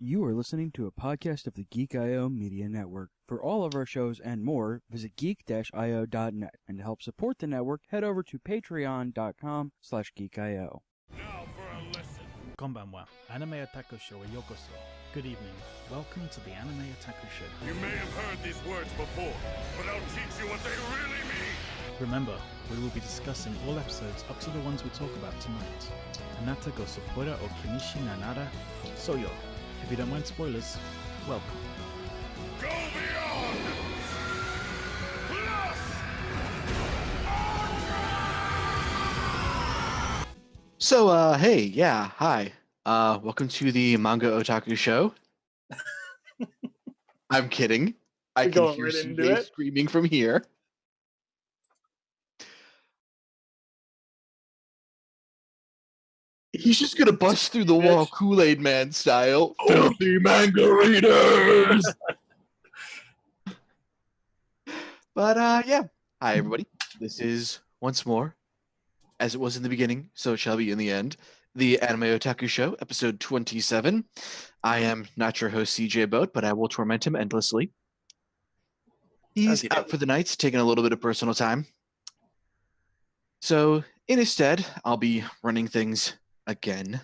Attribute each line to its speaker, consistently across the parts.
Speaker 1: You are listening to a podcast of the Geek.io Media Network. For all of our shows and more, visit geek-io.net. And to help support the network, head over to patreon.com/geekio.
Speaker 2: Now for a lesson.
Speaker 3: Konbanwa, Anime Otaku Show e yokoso. Good evening. Welcome to the Anime Otaku Show.
Speaker 2: You may have heard these words before, but I'll teach you what they really mean.
Speaker 3: Remember, we will be discussing all episodes up to the ones we talk about tonight. Anata go supporter o kinishi nanara soyo. If you don't mind spoilers, welcome.
Speaker 2: Go beyond! Plus!
Speaker 4: So, hey, yeah, hi. Welcome to the Manga Otaku Show. I'm kidding. I
Speaker 5: We're
Speaker 4: can
Speaker 5: going
Speaker 4: hear
Speaker 5: right into
Speaker 4: Suhei
Speaker 5: it.
Speaker 4: screaming from here. He's just gonna bust through the wall Kool-Aid Man style. Filthy manga readers! But, yeah. Hi, everybody. This is, once more, as it was in the beginning, so it shall be in the end, the Anime Otaku Show, episode 27. I am not your host, CJ Boat, but I will torment him endlessly. He's
Speaker 5: Okay.
Speaker 4: out for the night, taking a little bit of personal time. So, in his stead, I'll be running things again.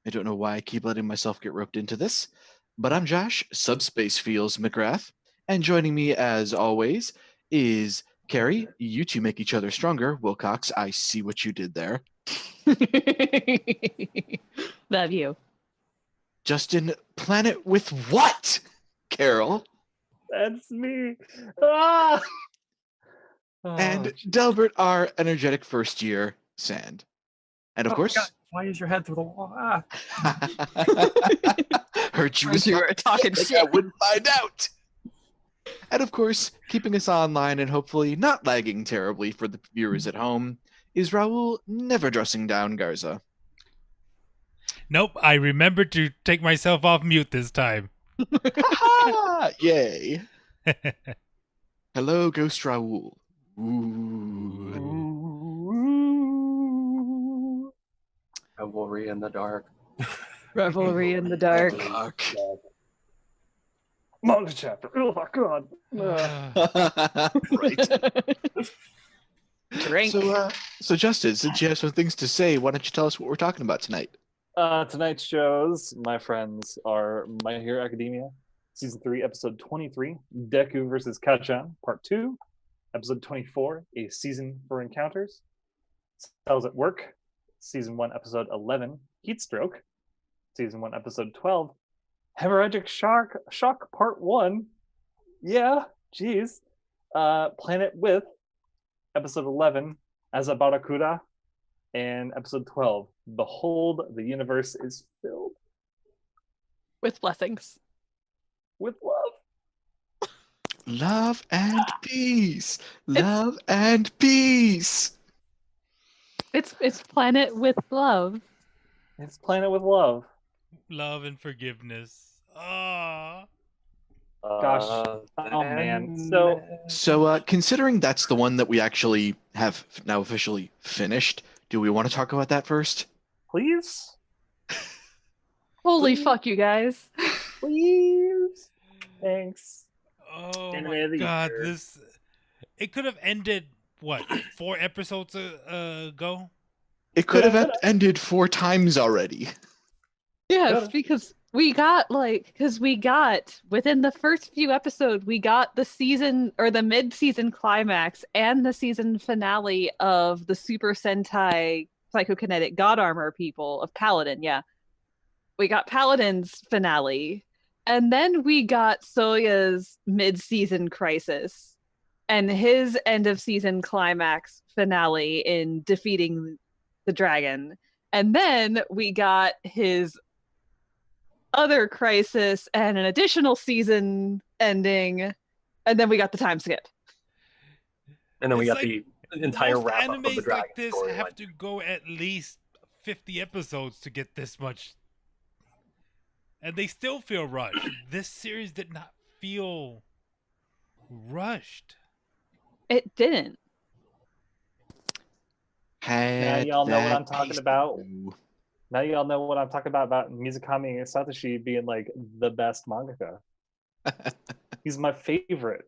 Speaker 4: I don't know why I keep letting myself get roped into this, but I'm Josh, Subspace Feels McGrath, and joining me, as always, is Carrie. You two make each other stronger. Wilcox, I see what you did there.
Speaker 6: Love you.
Speaker 4: Justin, planet with what? Carol.
Speaker 5: That's me. Ah!
Speaker 4: And Delbert, our energetic first year, Sand. And of course,
Speaker 5: God, why is your head through the wall? Ah.
Speaker 4: heard you was
Speaker 6: You were talking
Speaker 4: like I
Speaker 6: shit.
Speaker 4: wouldn't find out. And of course, keeping us online and hopefully not lagging terribly for the viewers at home is Raul never dressing down Garza.
Speaker 7: Nope, I remembered to take myself off mute this time.
Speaker 4: Ha! Yay. Hello, Ghost Raul. Ooh.
Speaker 5: Ooh. Revelry in the dark.
Speaker 6: Revelry in the dark.
Speaker 4: Dark.
Speaker 5: Manga chapter. Oh God.
Speaker 4: Right.
Speaker 6: Drink.
Speaker 4: So Justin, since you have some things to say, why don't you tell us what we're talking about tonight?
Speaker 5: Tonight's shows, my friends, are My Hero Academia, Season 3, Episode 23, Deku versus Kacchan, Part 2, Episode 24, A Season for Encounters, Cells at Work, Season 1, Episode 11, Heatstroke, Season 1, Episode 12, Hemorrhagic Shock Part 1, yeah, jeez, Planet with, Episode 11, Azrabarakurau, and Episode 12, Behold, the Universe is Filled
Speaker 6: With blessings.
Speaker 5: with Love.
Speaker 4: Love and peace. Love and peace.
Speaker 6: It's planet with love.
Speaker 5: It's Planet with Love.
Speaker 7: Love and forgiveness. Ah.
Speaker 5: Gosh, oh man.
Speaker 4: So, considering that's the one that we actually have now officially finished, do we want to talk about that first?
Speaker 5: Please?
Speaker 6: Holy fuck, you guys.
Speaker 5: Please? Thanks.
Speaker 7: Oh
Speaker 5: Anime
Speaker 7: my
Speaker 5: of the
Speaker 7: god,
Speaker 5: year.
Speaker 7: it could have ended what, 4 episodes ago?
Speaker 4: It could have ended 4 times already.
Speaker 6: Yes,
Speaker 5: Yeah.
Speaker 6: because we got within the first few episodes, we got the season or the mid-season climax and the season finale of the Super Sentai Psychokinetic God Armor people of Paladin. Yeah. We got Paladin's finale. And then we got Soya's mid-season crisis and his end of season climax finale in defeating the dragon. And then we got his other crisis and an additional season ending, and then we got the time skip.
Speaker 5: And then we
Speaker 7: It's
Speaker 5: got
Speaker 7: like
Speaker 5: the entire
Speaker 7: most
Speaker 5: wrap up of the
Speaker 7: animes
Speaker 5: Dragon
Speaker 7: like this
Speaker 5: storyline.
Speaker 7: have to go at least 50 episodes to get this much. And they still feel rushed. This series did not feel rushed.
Speaker 6: It didn't.
Speaker 5: Now y'all know what I'm talking about. Now y'all know what I'm talking about Mizukami Satoshi being like the best mangaka. He's my favorite.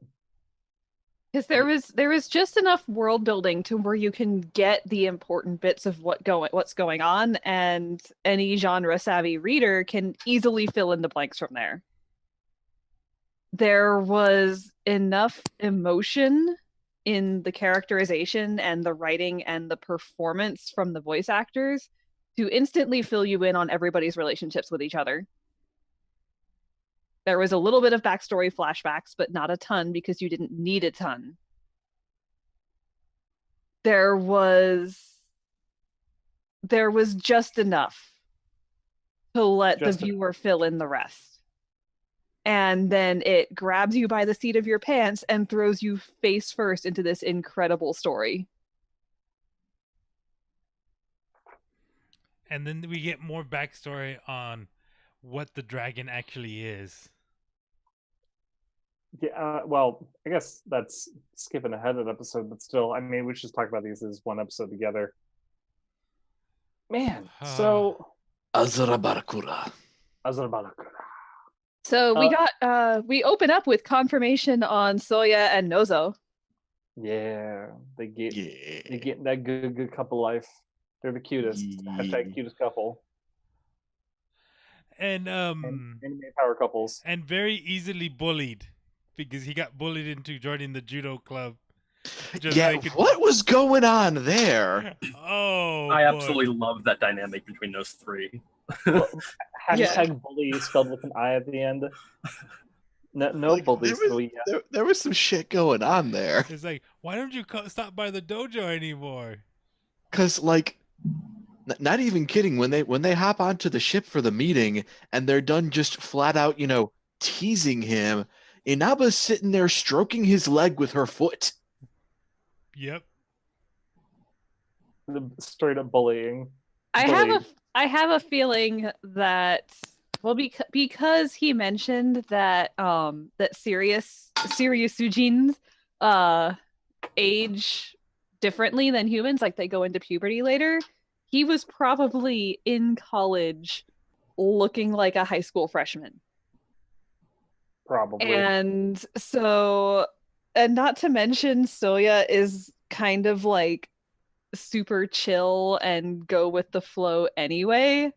Speaker 6: Because there was just enough world building to where you can get the important bits of what's going on, and any genre savvy reader can easily fill in the blanks from there. There was enough emotion in the characterization and the writing and the performance from the voice actors to instantly fill you in on everybody's relationships with each other. There was a little bit of backstory flashbacks, but not a ton because you didn't need a ton. There was just enough to let the viewer fill in the rest. And then it grabs you by the seat of your pants and throws you face first into this incredible story.
Speaker 7: And then we get more backstory on what the dragon actually is.
Speaker 5: Yeah, well, I guess that's skipping ahead of the episode, but still, I mean, we should just talk about these as one episode together. Man, so
Speaker 4: Azrabarakurau.
Speaker 6: So we open up with confirmation on Soya and Nozo.
Speaker 5: Yeah, they get that good couple life. They're the cutest. Hashtag cutest couple.
Speaker 7: And
Speaker 5: anime power couples.
Speaker 7: And very easily bullied because he got bullied into joining the judo club.
Speaker 4: What was going on there?
Speaker 7: Oh,
Speaker 8: I absolutely love that dynamic between those three.
Speaker 5: Hashtag bully spelled with an I at the end. No bullies.
Speaker 4: There was some shit going on there.
Speaker 7: It's like, why don't you stop by the dojo anymore?
Speaker 4: Because, like, not even kidding, when they hop onto the ship for the meeting and they're done just flat out, teasing him, Inaba's sitting there stroking his leg with her foot.
Speaker 7: Yep.
Speaker 5: Straight up bullying.
Speaker 6: I have a feeling that, well, because he mentioned that that serious Sujins age differently than humans, like they go into puberty later. He was probably in college looking like a high school freshman.
Speaker 5: Probably.
Speaker 6: And so, and not to mention, Soya is kind of like super chill and go with the flow anyway.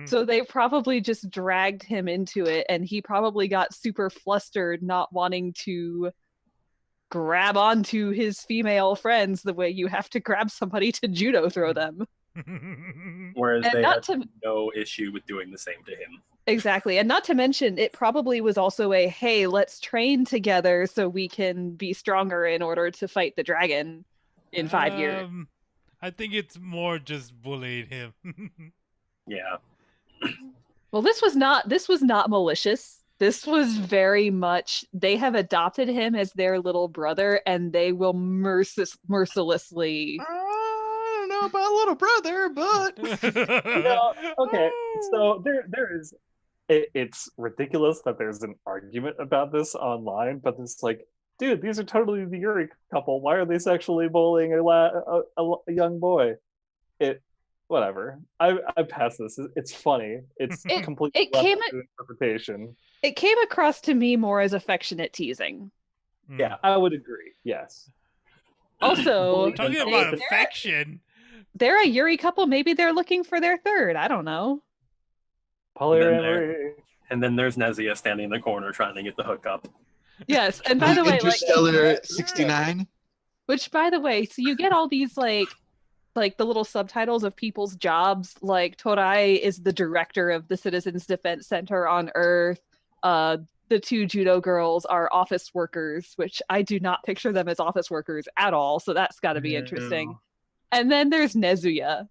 Speaker 6: So they probably just dragged him into it, and he probably got super flustered, not wanting to grab onto his female friends the way you have to grab somebody to judo throw them.
Speaker 8: Whereas they had no issue with doing the same to him.
Speaker 6: Exactly. And not to mention, it probably was also a, hey, let's train together so we can be stronger in order to fight the dragon in 5 years.
Speaker 7: I think it's more just bullied him.
Speaker 8: Yeah.
Speaker 6: Well, this was not malicious. This was very much, they have adopted him as their little brother, and they will mercilessly.
Speaker 4: I don't know about little brother, but
Speaker 5: okay. So there is. It's ridiculous that there's an argument about this online, but it's like, dude, these are totally the Yuri couple. Why are they sexually bullying a young boy? Whatever. I pass this. It's funny. It's completely left to interpretation.
Speaker 6: It came across to me more as affectionate teasing.
Speaker 5: Yeah, I would agree. Yes.
Speaker 6: Also,
Speaker 7: talking about affection,
Speaker 6: they're a Yuri couple. Maybe they're looking for their third. I don't know.
Speaker 5: Polyamory.
Speaker 8: And then there's Nezuya standing in the corner trying to get the hookup.
Speaker 6: Yes, and by the way,
Speaker 4: Interstellar 69.
Speaker 6: Which, by the way, so you get all these like the little subtitles of people's jobs. Like Torai is the director of the Citizens Defense Center on Earth. The two judo girls are office workers, which I do not picture them as office workers at all. So that's got to be interesting. And then there's Nezuya,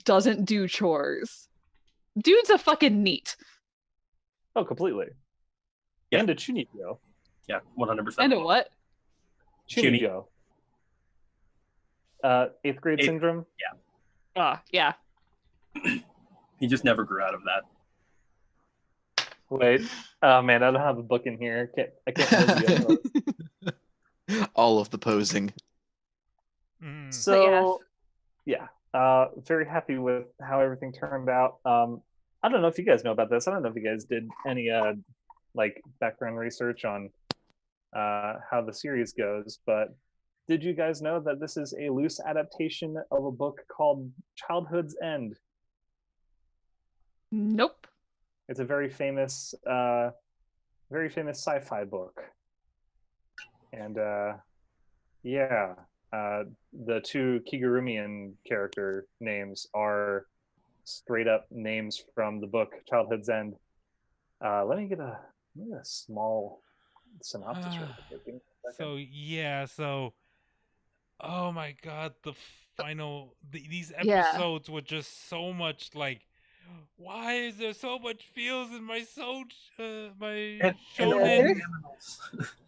Speaker 6: doesn't do chores. Dude's a fucking neat.
Speaker 5: Oh, completely.
Speaker 8: Yeah.
Speaker 5: And a Chunibyo.
Speaker 8: Yeah, 100%.
Speaker 6: And a what?
Speaker 5: Chunibyo. 8th grade syndrome?
Speaker 8: Yeah.
Speaker 6: Yeah.
Speaker 8: He just never grew out of that.
Speaker 5: Wait. Oh, man, I don't have a book in here. I can't
Speaker 4: All of the posing.
Speaker 5: So, yeah. very happy with how everything turned out. I don't know if you guys know about this. I don't know if you guys did any like background research on how the series goes, but did you guys know that this is a loose adaptation of a book called Childhood's End?
Speaker 6: Nope.
Speaker 5: It's a very famous sci-fi book, and yeah, the two Kigurumian character names are straight up names from the book Childhood's End. Let me get a small synopsis real quick. Give me a second.
Speaker 7: So yeah, so oh my god, these
Speaker 6: Yeah.
Speaker 7: episodes were just so much like, why is there so much feels in my my
Speaker 8: And
Speaker 7: shonen?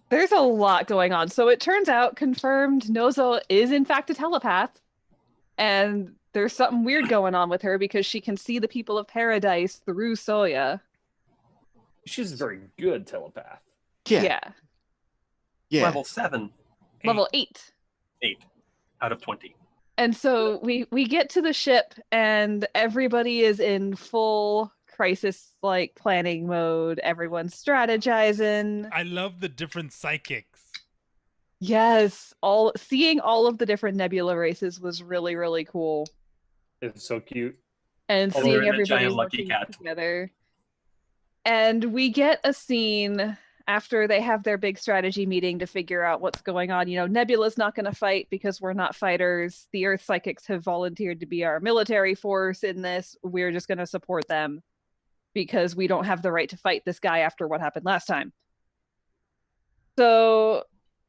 Speaker 6: There's a lot going on. So it turns out, confirmed, Nozo is in fact a telepath. And there's something weird going on with her because she can see the people of paradise through Soya.
Speaker 5: She's a very good telepath.
Speaker 4: Yeah. Yeah.
Speaker 8: Level 7,
Speaker 6: Level 8.
Speaker 8: 8 out of 20.
Speaker 6: And so we get to the ship and everybody is in full crisis like planning mode. Everyone's strategizing.
Speaker 7: I love the different psychics.
Speaker 6: Yes, seeing all of the different nebula races was really, really cool.
Speaker 5: It's so cute.
Speaker 6: And
Speaker 8: Oh,
Speaker 6: seeing
Speaker 8: they're in a
Speaker 6: everybody
Speaker 8: giant lucky
Speaker 6: working
Speaker 8: cat.
Speaker 6: together. And we get a scene after they have their big strategy meeting to figure out what's going on. You know, Nebula's not going to fight because we're not fighters. The Earth Psychics have volunteered to be our military force in this. We're just going to support them because we don't have the right to fight this guy after what happened last time. So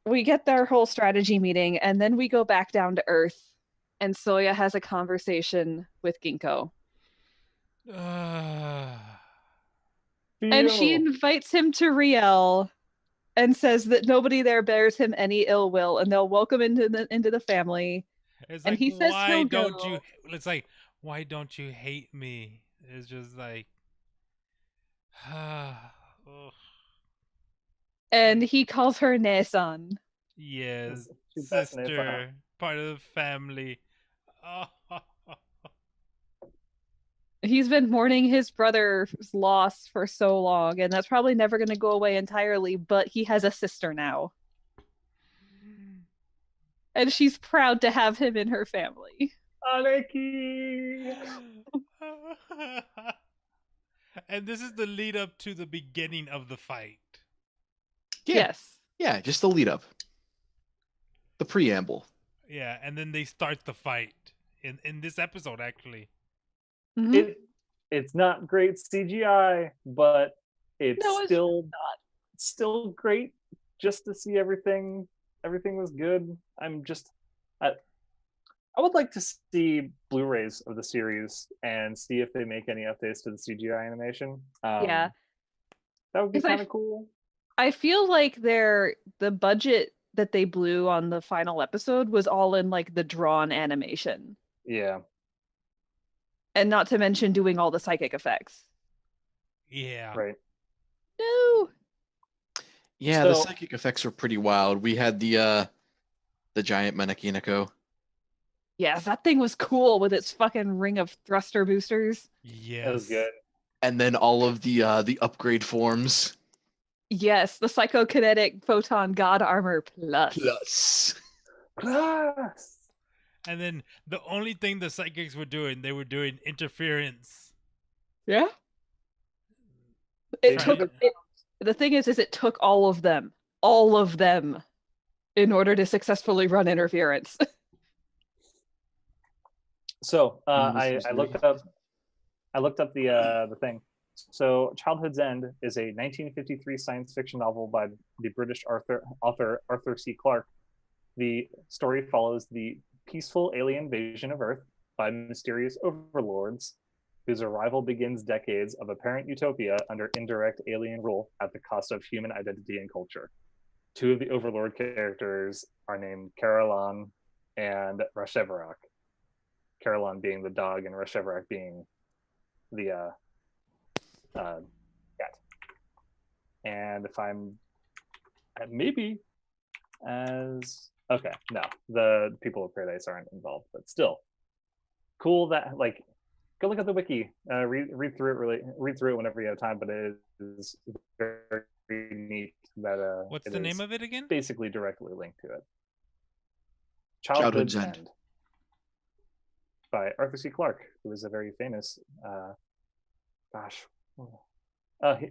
Speaker 6: we get their whole strategy meeting, and then we go back down to Earth, and Soya has a conversation with Ginkgo. And she invites him to Riel and says that nobody there bears him any ill will and they'll welcome into the family.
Speaker 7: It's
Speaker 6: and
Speaker 7: like,
Speaker 6: he says
Speaker 7: why don't you? It's like, why don't you hate me? It's just like,
Speaker 6: and he calls her Nesan.
Speaker 7: yes,
Speaker 5: She's best in
Speaker 7: sister, part of the family.
Speaker 6: He's been mourning his brother's loss for so long, and that's probably never going to go away entirely, but he has a sister now. And she's proud to have him in her family.
Speaker 5: Aleki!
Speaker 7: And this is the lead up to the beginning of the fight.
Speaker 4: Yeah.
Speaker 6: Yes.
Speaker 4: Yeah, just the lead up. The preamble.
Speaker 7: Yeah, and then they start the fight in this episode, actually.
Speaker 6: Mm-hmm.
Speaker 5: It's not great CGI, but it's
Speaker 6: No, it's
Speaker 5: still great just to see everything was good. I would like to see Blu-rays of the series and see if they make any updates to the CGI animation.
Speaker 6: Yeah.
Speaker 5: That would be
Speaker 6: 'Cause
Speaker 5: kind of cool.
Speaker 6: I feel like the budget that they blew on the final episode was all in like the drawn animation.
Speaker 5: Yeah.
Speaker 6: And not to mention doing all the psychic effects.
Speaker 7: Yeah.
Speaker 5: Right.
Speaker 6: No.
Speaker 4: Yeah, the psychic effects were pretty wild. We had the giant Menakinako.
Speaker 6: Yes, that thing was cool with its fucking ring of thruster boosters.
Speaker 7: Yes.
Speaker 5: That was good.
Speaker 4: And then all of the upgrade forms.
Speaker 6: Yes, the psychokinetic photon god armor plus.
Speaker 7: And then the only thing the psychics were doing, they were doing interference.
Speaker 6: Yeah. The thing is it took all of them, in order to successfully run interference.
Speaker 5: So I looked up the thing. So Childhood's End is a 1953 science fiction novel by the British author Arthur C. Clarke. The story follows the peaceful alien invasion of Earth by mysterious overlords, whose arrival begins decades of apparent utopia under indirect alien rule at the cost of human identity and culture. Two of the overlord characters are named Caroline and Rashevarak. Caroline being the dog and Rashevarak being the cat. And if I'm maybe as okay, no, the people of paradise aren't involved, but still, cool that like go look at the wiki. Read through it whenever you have time. But it is very neat that
Speaker 7: What's the name of it again?
Speaker 5: Basically directly linked to it.
Speaker 4: Childhood's
Speaker 5: Childhood's
Speaker 4: End.
Speaker 5: End by Arthur C. Clarke, who is a very famous.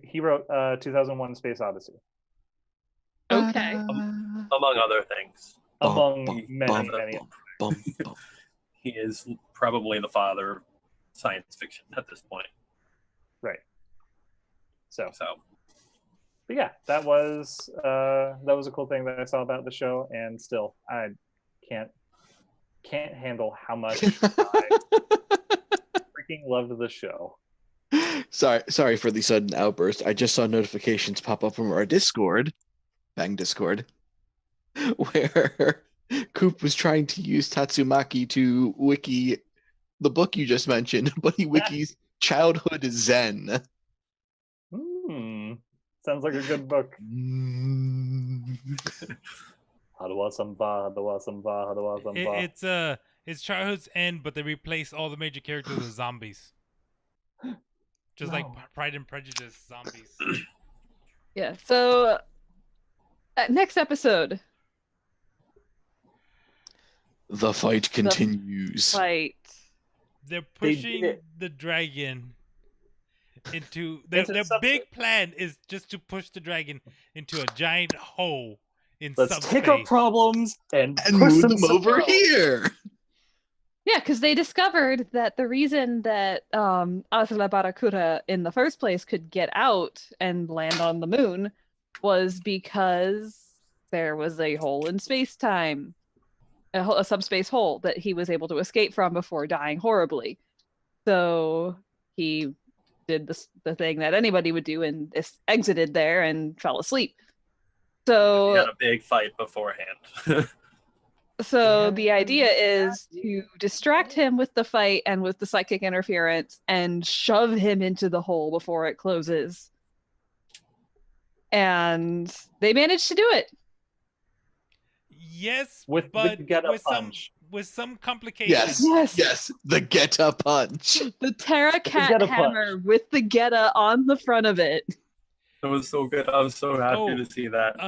Speaker 5: He wrote 2001: Space Odyssey.
Speaker 6: Okay.
Speaker 8: Among other things.
Speaker 5: Among many.
Speaker 8: He is probably the father of science fiction at this point.
Speaker 5: Right. So. But yeah, that was a cool thing that I saw about the show, and still I can't handle how much I freaking loved the show.
Speaker 4: Sorry for the sudden outburst. I just saw notifications pop up from our Discord, Bang Discord, where Coop was trying to use Tatsumaki to wiki the book you just mentioned, but he wikis Childhood Zen.
Speaker 5: Sounds like a good book.
Speaker 7: It's Childhood's End, but they replace all the major characters with zombies. Just like Pride and Prejudice zombies.
Speaker 6: Yeah. So next episode.
Speaker 4: The fight continues.
Speaker 7: They're pushing the dragon into their big plan is just to push the dragon into a giant hole in
Speaker 5: Let's
Speaker 7: subspace.
Speaker 5: take up problems and
Speaker 4: move them over here.
Speaker 6: Yeah, because they discovered that the reason that Azrabarakurau in the first place could get out and land on the moon was because there was a hole in space-time, a subspace hole that he was able to escape from before dying horribly. So he did the thing that anybody would do and exited there and fell asleep. So
Speaker 8: he had a big fight beforehand.
Speaker 6: So the idea is to distract him with the fight and with the psychic interference and shove him into the hole before it closes. And they managed to do it.
Speaker 7: Yes,
Speaker 5: with
Speaker 7: some complications.
Speaker 4: Yes, the Geta punch.
Speaker 6: The Terra Cat hammer with the Geta on the front of it.
Speaker 8: It was so good. I was so happy to see that.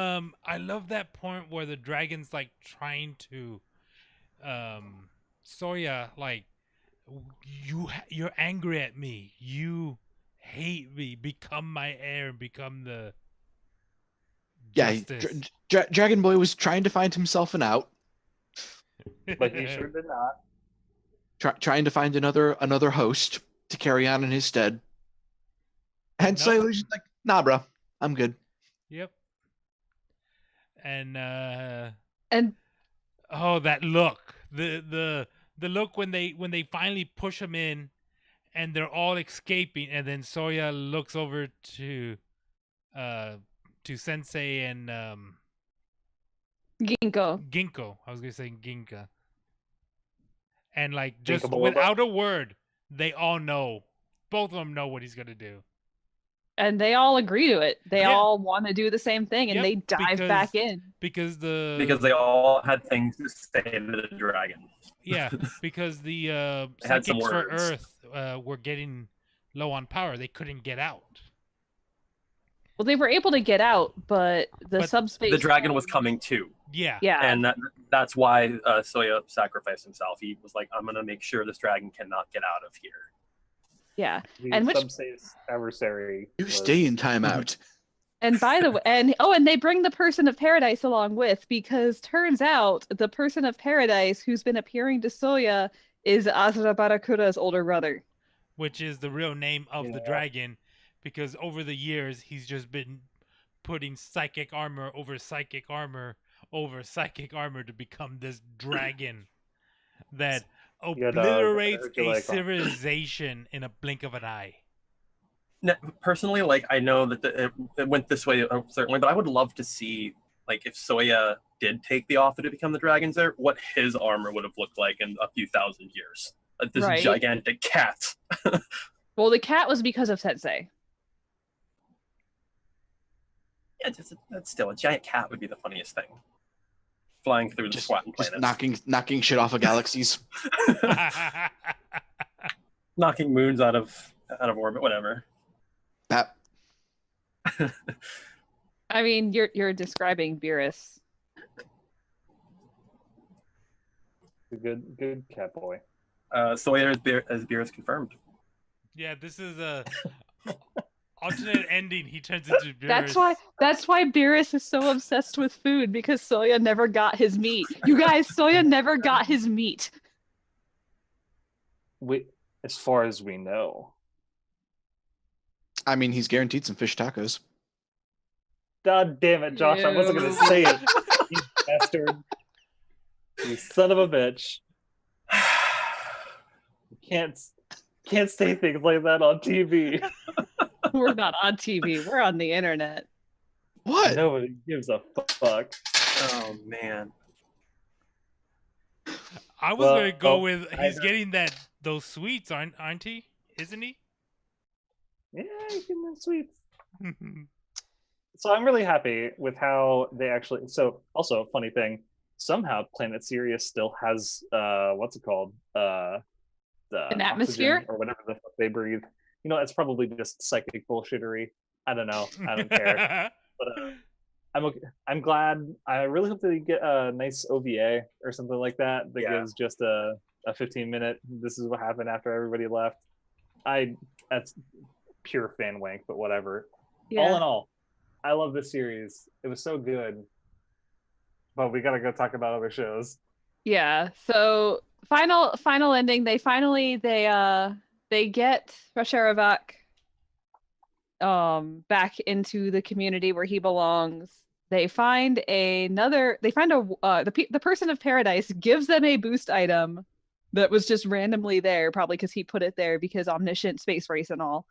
Speaker 7: I love that point where the dragon's like trying to, Soya, like, you're angry at me. You hate me. Become my heir and become the.
Speaker 4: Yeah, Dragon Boy was trying to find himself an out,
Speaker 5: but he sure did not.
Speaker 4: Trying to find another host to carry on in his stead, and so he was just like, "Nah, bro, I'm good."
Speaker 7: Yep. And
Speaker 6: oh,
Speaker 7: that look, the look when they finally push him in, and they're all escaping, and then Soya looks over to Sensei and Ginkgo. I was gonna say Ginka. And like just without a word, they all know. Both of them know what he's gonna do.
Speaker 6: And they all agree to it. They all want to do the same thing, and they dive back in.
Speaker 7: Because
Speaker 8: they all had things to say to the dragon.
Speaker 7: Yeah, because the psychics for Earth were getting low on power. They couldn't get out.
Speaker 6: Well, they were able to get out, but subspace...
Speaker 8: The dragon was coming too.
Speaker 7: Yeah.
Speaker 8: And that's why Soya sacrificed himself. He was like, I'm going to make sure this dragon cannot get out of here.
Speaker 6: Yeah.
Speaker 5: And subspace adversary.
Speaker 4: You stay in timeout.
Speaker 6: And by the way, and they bring the Person of Paradise along with, because turns out the Person of Paradise who's been appearing to Soya is Azrabarakurau's older brother.
Speaker 7: Which is the real name of the dragon, because over the years he's just been putting psychic armor over psychic armor over psychic armor to become this dragon that obliterates a civilization in a blink of an eye.
Speaker 8: Now, personally, like, I know that it went this way certainly, but I would love to see, like, if Soya did take the offer to become the dragon's heir, what his armor would have looked like in a few thousand years. This gigantic cat.
Speaker 6: Well, the cat was because of Sensei.
Speaker 8: Yeah, that's still a giant cat would be the funniest thing. Flying through the squatting planet,
Speaker 4: knocking shit off of galaxies.
Speaker 8: knocking moons out of orbit, whatever.
Speaker 4: That
Speaker 6: I mean, you're describing Beerus.
Speaker 5: A good cat boy.
Speaker 8: Sawyer as Beerus confirmed.
Speaker 7: Yeah, this is a alternate ending. He turns into Beerus.
Speaker 6: That's why Beerus is so obsessed with food, because Soya never got his meat. You guys, Soya never got his meat.
Speaker 5: As far as we know.
Speaker 4: I mean, he's guaranteed some fish tacos.
Speaker 5: God damn it, Josh! I wasn't gonna say it. You bastard! You son of a bitch! You can't say things like that on TV.
Speaker 6: We're not on TV. We're on the internet.
Speaker 4: What?
Speaker 5: Nobody gives a fuck.
Speaker 8: Oh man.
Speaker 7: I was gonna go with he's getting those sweets, aren't he? Isn't he?
Speaker 5: Yeah, he's getting them sweets. So I'm really happy with how they actually. So also, funny thing. Somehow, Planet Sirius still has what's it called?
Speaker 6: An atmosphere
Speaker 5: or whatever the fuck they breathe. You know, it's probably just psychic bullshittery. I don't know. I don't care. But I'm okay. I'm glad. I really hope they get a nice OVA or something like that gives just a 15-minute. This is what happened after everybody left. That's pure fan wank, but whatever.
Speaker 6: Yeah.
Speaker 5: All in all, I love this series. It was so good. But we gotta go talk about other shows.
Speaker 6: Yeah. So final ending. They get Hemorrhagic back into the community where he belongs. They find the person of paradise gives them a boost item that was just randomly there, probably because he put it there because omniscient space race and all.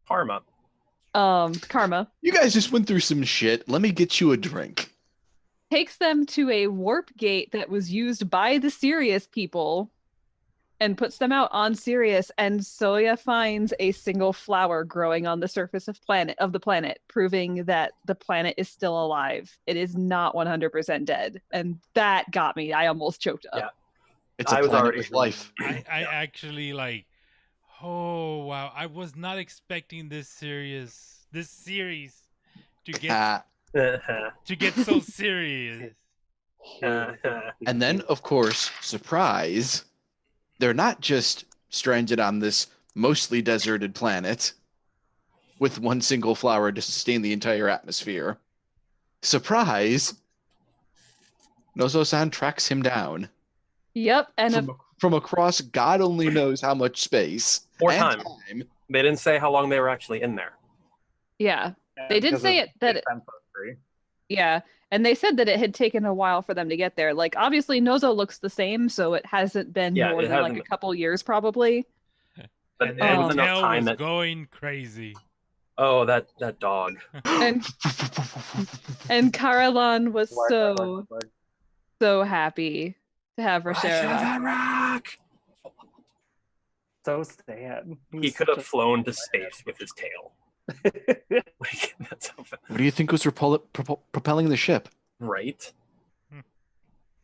Speaker 8: Karma.
Speaker 4: You guys just went through some shit. Let me get you a drink.
Speaker 6: Takes them to a warp gate that was used by the Sirius people and puts them out on Sirius, and Soya finds a single flower growing on the surface of the planet, proving that the planet is still alive. It is not 100% dead. And that got me. I almost choked up.
Speaker 8: Yeah.
Speaker 4: It's a planet with life.
Speaker 7: I actually oh wow, I was not expecting this series to get so serious.
Speaker 4: And then, of course, surprise, they're not just stranded on this mostly deserted planet with one single flower to sustain the entire atmosphere. Surprise! Nozo-san tracks him down.
Speaker 6: Yep, and
Speaker 4: from across God only knows how much space.
Speaker 8: Or
Speaker 4: and
Speaker 8: time. They didn't say how long they were actually in there.
Speaker 6: Yeah. They did say yeah, and they said that it had taken a while for them to get there. Like, obviously, Nozo looks the same, so it hasn't been more than like a couple years, probably.
Speaker 8: But
Speaker 7: and then Tel was going crazy.
Speaker 8: Oh, that dog.
Speaker 6: And Caroline was so happy to have Hemorrhagic.
Speaker 5: So sad.
Speaker 8: He could have flown to space with his tail.
Speaker 4: What do you think was propelling the ship?
Speaker 8: Right.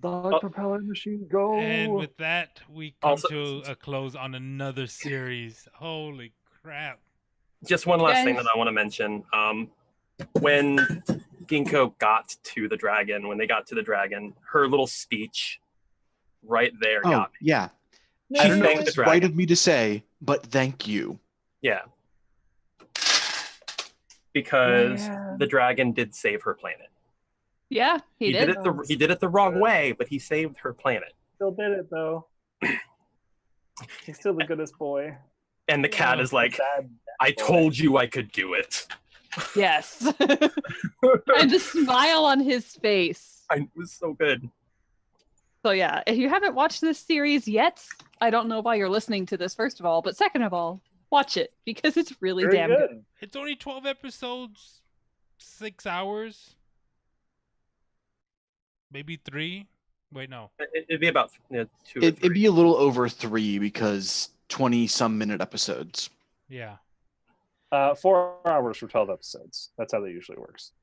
Speaker 5: Dog propeller machine, go.
Speaker 7: And with that, we come to a close on another series. Holy crap.
Speaker 8: Just one last thing that I want to mention. When Ginkgo got to the dragon, her little speech right there got me.
Speaker 4: Yeah. I don't know if it's right of me to say, but thank you.
Speaker 8: Yeah. Because the dragon did save her planet.
Speaker 6: Yeah, he did.
Speaker 8: He did it the wrong way, but he saved her planet.
Speaker 5: Still did it though. He's still the goodest boy.
Speaker 8: And the cat is like, I told you I could do it.
Speaker 6: Yes. And the smile on his face.
Speaker 8: It was so good.
Speaker 6: So yeah, if you haven't watched this series yet, I don't know why you're listening to this, first of all, but second of all, watch it because it's really damn good.
Speaker 7: It's only 12 episodes, 6 hours, maybe 3. Wait, no.
Speaker 8: It'd be about 2
Speaker 4: It'd be a little over 3 because 20-some minute episodes.
Speaker 7: Yeah.
Speaker 5: 4 hours for 12 episodes. That's how that usually works.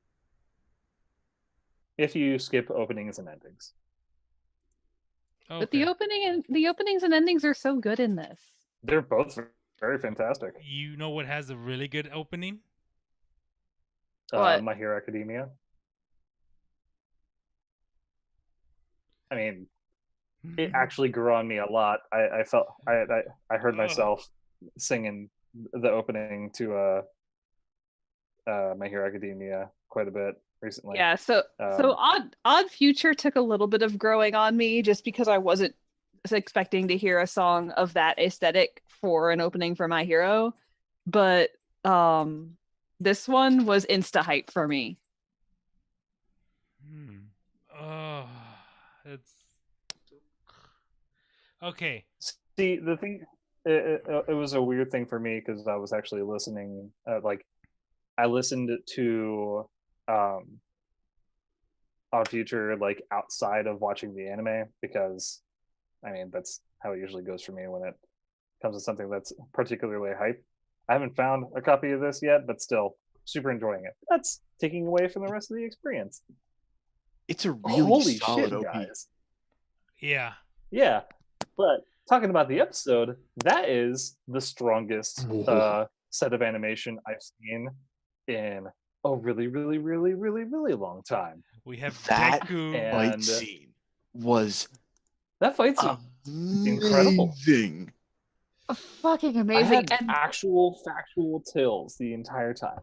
Speaker 5: If you skip openings and endings.
Speaker 6: Okay. But the openings and endings are so good in this.
Speaker 5: They're both very fantastic.
Speaker 7: You know what has a really good opening?
Speaker 6: What?
Speaker 5: My Hero Academia. I mean, it actually grew on me a lot. I felt I heard myself singing the opening to My Hero Academia quite a bit recently.
Speaker 6: Yeah, so Odd Future took a little bit of growing on me just because I wasn't expecting to hear a song of that aesthetic for an opening for My Hero, but this one was insta hype for me.
Speaker 7: Oh, it's okay.
Speaker 5: See, the thing, it was a weird thing for me because I was actually listening, I listened to Odd Future like outside of watching the anime because, I mean, that's how it usually goes for me when it comes to something that's particularly hype. I haven't found a copy of this yet, but still super enjoying it. That's taking away from the rest of the experience.
Speaker 4: It's a really
Speaker 5: Holy
Speaker 4: solid
Speaker 5: shit,
Speaker 4: OP.
Speaker 5: guys!
Speaker 7: Yeah.
Speaker 5: Yeah, but talking about the episode, that is the strongest set of animation I've seen in a really, really, really, really, really long time.
Speaker 7: We have
Speaker 4: That
Speaker 7: Deku.
Speaker 5: And
Speaker 4: fight scene was
Speaker 5: that fight's incredible.
Speaker 4: amazing.
Speaker 6: Fucking
Speaker 5: I
Speaker 6: amazing.
Speaker 5: had actual factual tills the entire time.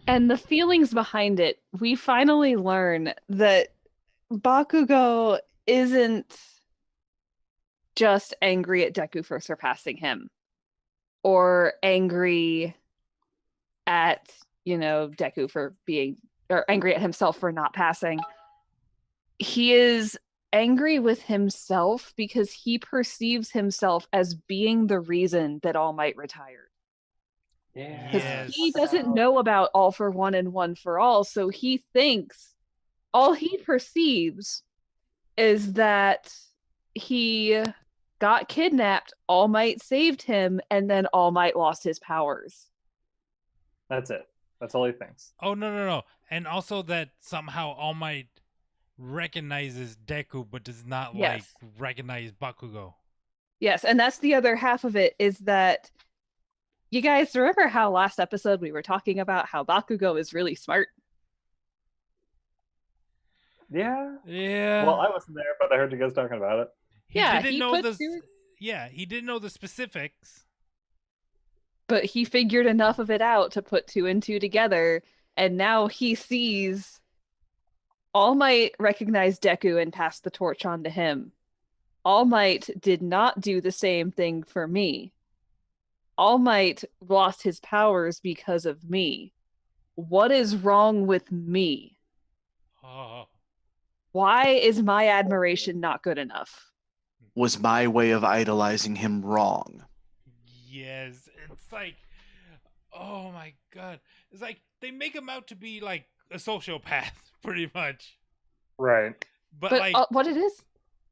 Speaker 6: And the feelings behind it, we finally learn that Bakugo isn't just angry at Deku for surpassing him or angry at, Deku for being, or angry at himself for not passing. He is angry with himself because he perceives himself as being the reason that All Might retired.
Speaker 7: Yes.
Speaker 6: He doesn't know about all for one and one for all, so he thinks all he perceives is that he got kidnapped, All Might saved him, and then All Might lost his powers.
Speaker 5: That's it. That's all he thinks.
Speaker 7: Oh no. And also that somehow All Might recognizes Deku but does not like recognize Bakugo.
Speaker 6: Yes, and that's the other half of it, is that you guys remember how last episode we were talking about how Bakugo is really smart?
Speaker 5: Yeah.
Speaker 7: Yeah.
Speaker 5: Well, I wasn't there, but I heard you guys talking about it.
Speaker 7: He didn't know he didn't know the specifics.
Speaker 6: But he figured enough of it out to put two and two together, and now he sees All Might recognize Deku and pass the torch on to him. All Might did not do the same thing for me. All Might lost his powers because of me. What is wrong with me? Why is my admiration not good enough?
Speaker 4: Was my way of idolizing him wrong?
Speaker 7: Yes, it's like, oh my god. It's like they make him out to be like a sociopath, pretty much.
Speaker 5: Right.
Speaker 7: But like,
Speaker 6: what it is?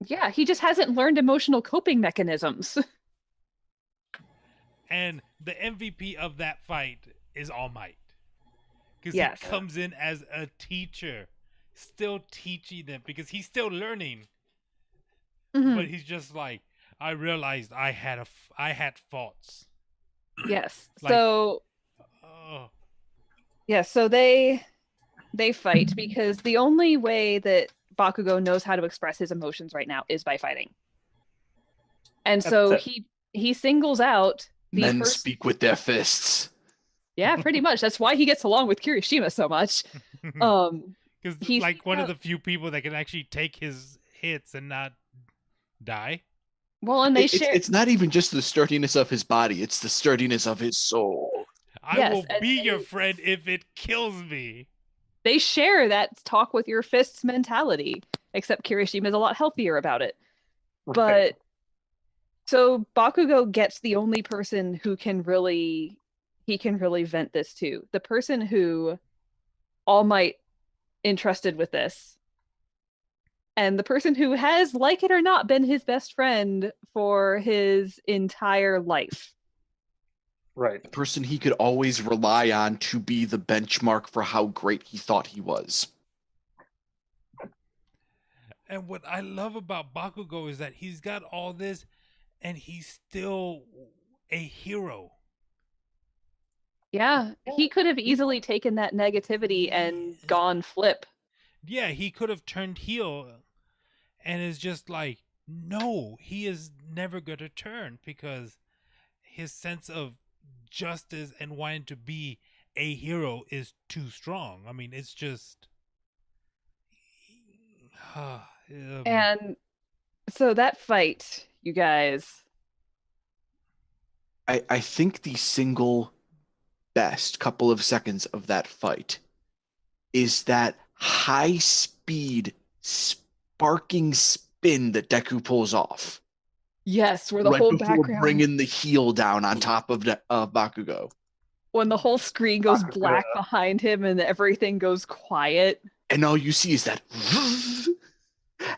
Speaker 6: Yeah, he just hasn't learned emotional coping mechanisms.
Speaker 7: And the MVP of that fight is All Might. Because
Speaker 6: Yes.
Speaker 7: he comes in as a teacher, still teaching them, because he's still learning.
Speaker 6: Mhm.
Speaker 7: But he's just like, I realized I had faults.
Speaker 6: Yes.
Speaker 7: Like-
Speaker 6: So yeah, so they fight because the only way that Bakugo knows how to express his emotions right now is by fighting. And so
Speaker 5: That's
Speaker 6: he singles out the
Speaker 4: Men
Speaker 6: first...
Speaker 4: speak with their fists.
Speaker 6: Yeah, pretty much. That's why he gets along with Kirishima so much.
Speaker 7: Because
Speaker 6: he's
Speaker 7: like one of the few people that can actually take his hits and not die.
Speaker 6: Well, and share.
Speaker 4: It's not even just the sturdiness of his body, it's the sturdiness of his soul.
Speaker 7: I will be your friend if it kills me.
Speaker 6: They share that talk with your fists mentality, except Kirishima is a lot healthier about it.
Speaker 5: Right.
Speaker 6: But so Bakugo gets the only person who can really vent this to. The person who All Might entrusted with this. And the person who has, like it or not, been his best friend for his entire life.
Speaker 5: Right.
Speaker 4: The person he could always rely on to be the benchmark for how great he thought he was.
Speaker 7: And what I love about Bakugo is that he's got all this and he still a hero.
Speaker 6: Yeah, he could have easily taken that negativity and gone flip.
Speaker 7: Yeah, he could have turned heel, and is just like, no, he is never going to turn because his sense of justice and wanting to be a hero is too strong. I mean, it's just.
Speaker 6: And so that fight, you guys.
Speaker 4: I think the single best couple of seconds of that fight is that high speed sparking spin that Deku pulls off.
Speaker 6: Yes, where the
Speaker 4: right
Speaker 6: whole
Speaker 4: before
Speaker 6: background,
Speaker 4: bringing the heel down on top of Bakugo.
Speaker 6: when the whole screen goes black behind him and everything goes quiet.
Speaker 4: And all you see is that,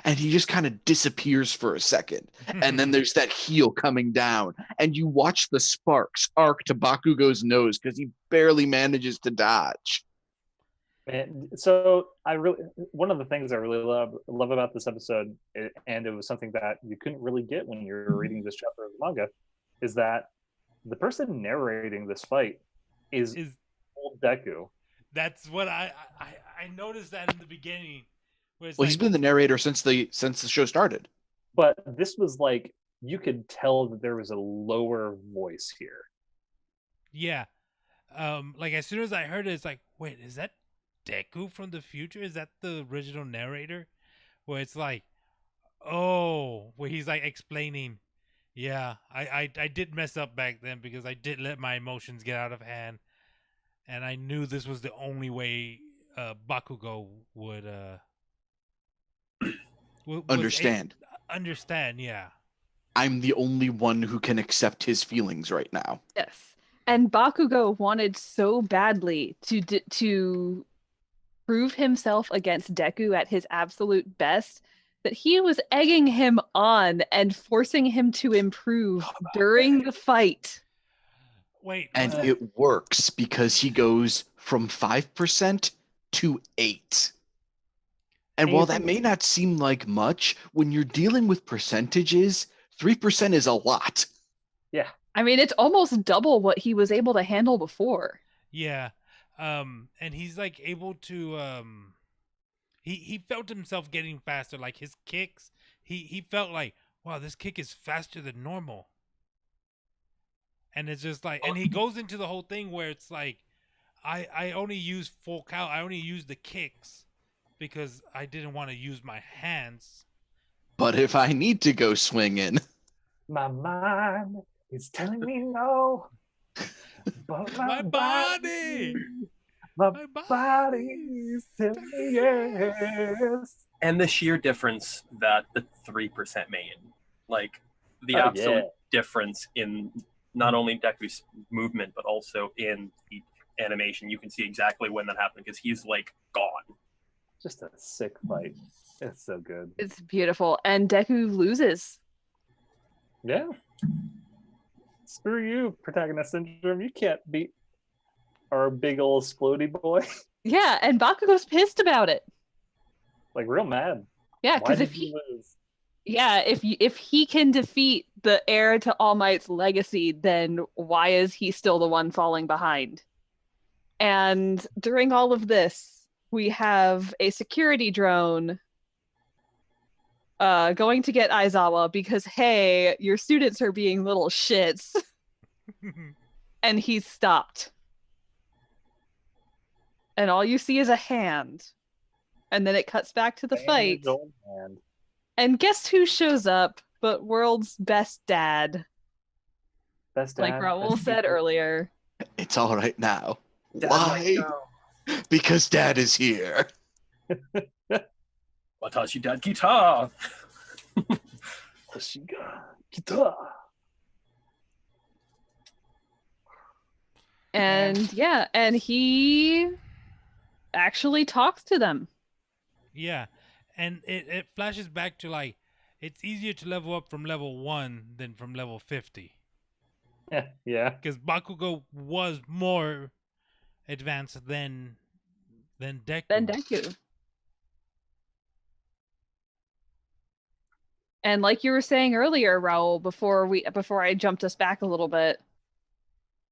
Speaker 4: and he just kind of disappears for a second. And then there's that heel coming down, and you watch the sparks arc to Bakugo's nose because he barely manages to dodge.
Speaker 5: And so one of the things I really love about this episode, and it was something that you couldn't really get when you were reading this chapter of the manga, is that the person narrating this fight is old Deku.
Speaker 7: That's what I noticed that in the beginning.
Speaker 4: Well, he's been the narrator since the show started.
Speaker 5: But this was like, you could tell that there was a lower voice here.
Speaker 7: Yeah. Like as soon as I heard it, it's like, wait, is that Deku from the future? Is that the original narrator? Where it's like, oh, where he's like explaining, yeah, I did mess up back then because I did let my emotions get out of hand, and I knew this was the only way Bakugo would
Speaker 4: understand.
Speaker 7: Understand, yeah.
Speaker 4: I'm the only one who can accept his feelings right now.
Speaker 6: Yes, and Bakugo wanted so badly to prove himself against Deku at his absolute best that he was egging him on and forcing him to improve during the fight.
Speaker 7: Wait.
Speaker 4: And it works because he goes from 5% to 8%. And while that may not seem like much, when you're dealing with percentages, 3% is a lot.
Speaker 5: Yeah.
Speaker 6: I mean, it's almost double what he was able to handle before.
Speaker 7: Yeah. And he's like able to he felt himself getting faster, like his kicks. He felt like, wow, this kick is faster than normal. And it's just like, and he goes into the whole thing where it's like, I only use full count. I only use the kicks because I didn't want to use my hands.
Speaker 4: But if I need to go swinging,
Speaker 5: my mind is telling me no. But my body is telling me yes.
Speaker 8: And the sheer difference that the 3% made, like the absolute difference in not only Deku's movement but also in the animation. You can see exactly when that happened because he's like gone.
Speaker 5: Just a sick fight. It's so good.
Speaker 6: It's beautiful. And Deku loses.
Speaker 5: Yeah. Screw you, protagonist syndrome. You can't beat our big old splody boy.
Speaker 6: Yeah, and Bakugo's pissed about it.
Speaker 5: Like real mad.
Speaker 6: Yeah, because if he can defeat the heir to All Might's legacy, then why is he still the one falling behind? And during all of this, we have a security drone going to get Aizawa because, hey, your students are being little shits. And he's stopped. And all you see is a hand. And then it cuts back to the fight. And guess who shows up but world's best dad?
Speaker 5: Best dad.
Speaker 6: Like Raul said earlier.
Speaker 4: It's all right now. Why? Because Dad is here.
Speaker 8: Watashi dad guitar.
Speaker 5: Watashi ga guitar.
Speaker 6: And yeah, and he actually talks to them.
Speaker 7: Yeah, and it flashes back to like, it's easier to level up from level 1 than from level 50.
Speaker 5: Yeah.
Speaker 7: Because Bakugo was more advanced than Deku.
Speaker 6: Than Deku. And like you were saying earlier, Raul, before I jumped us back a little bit,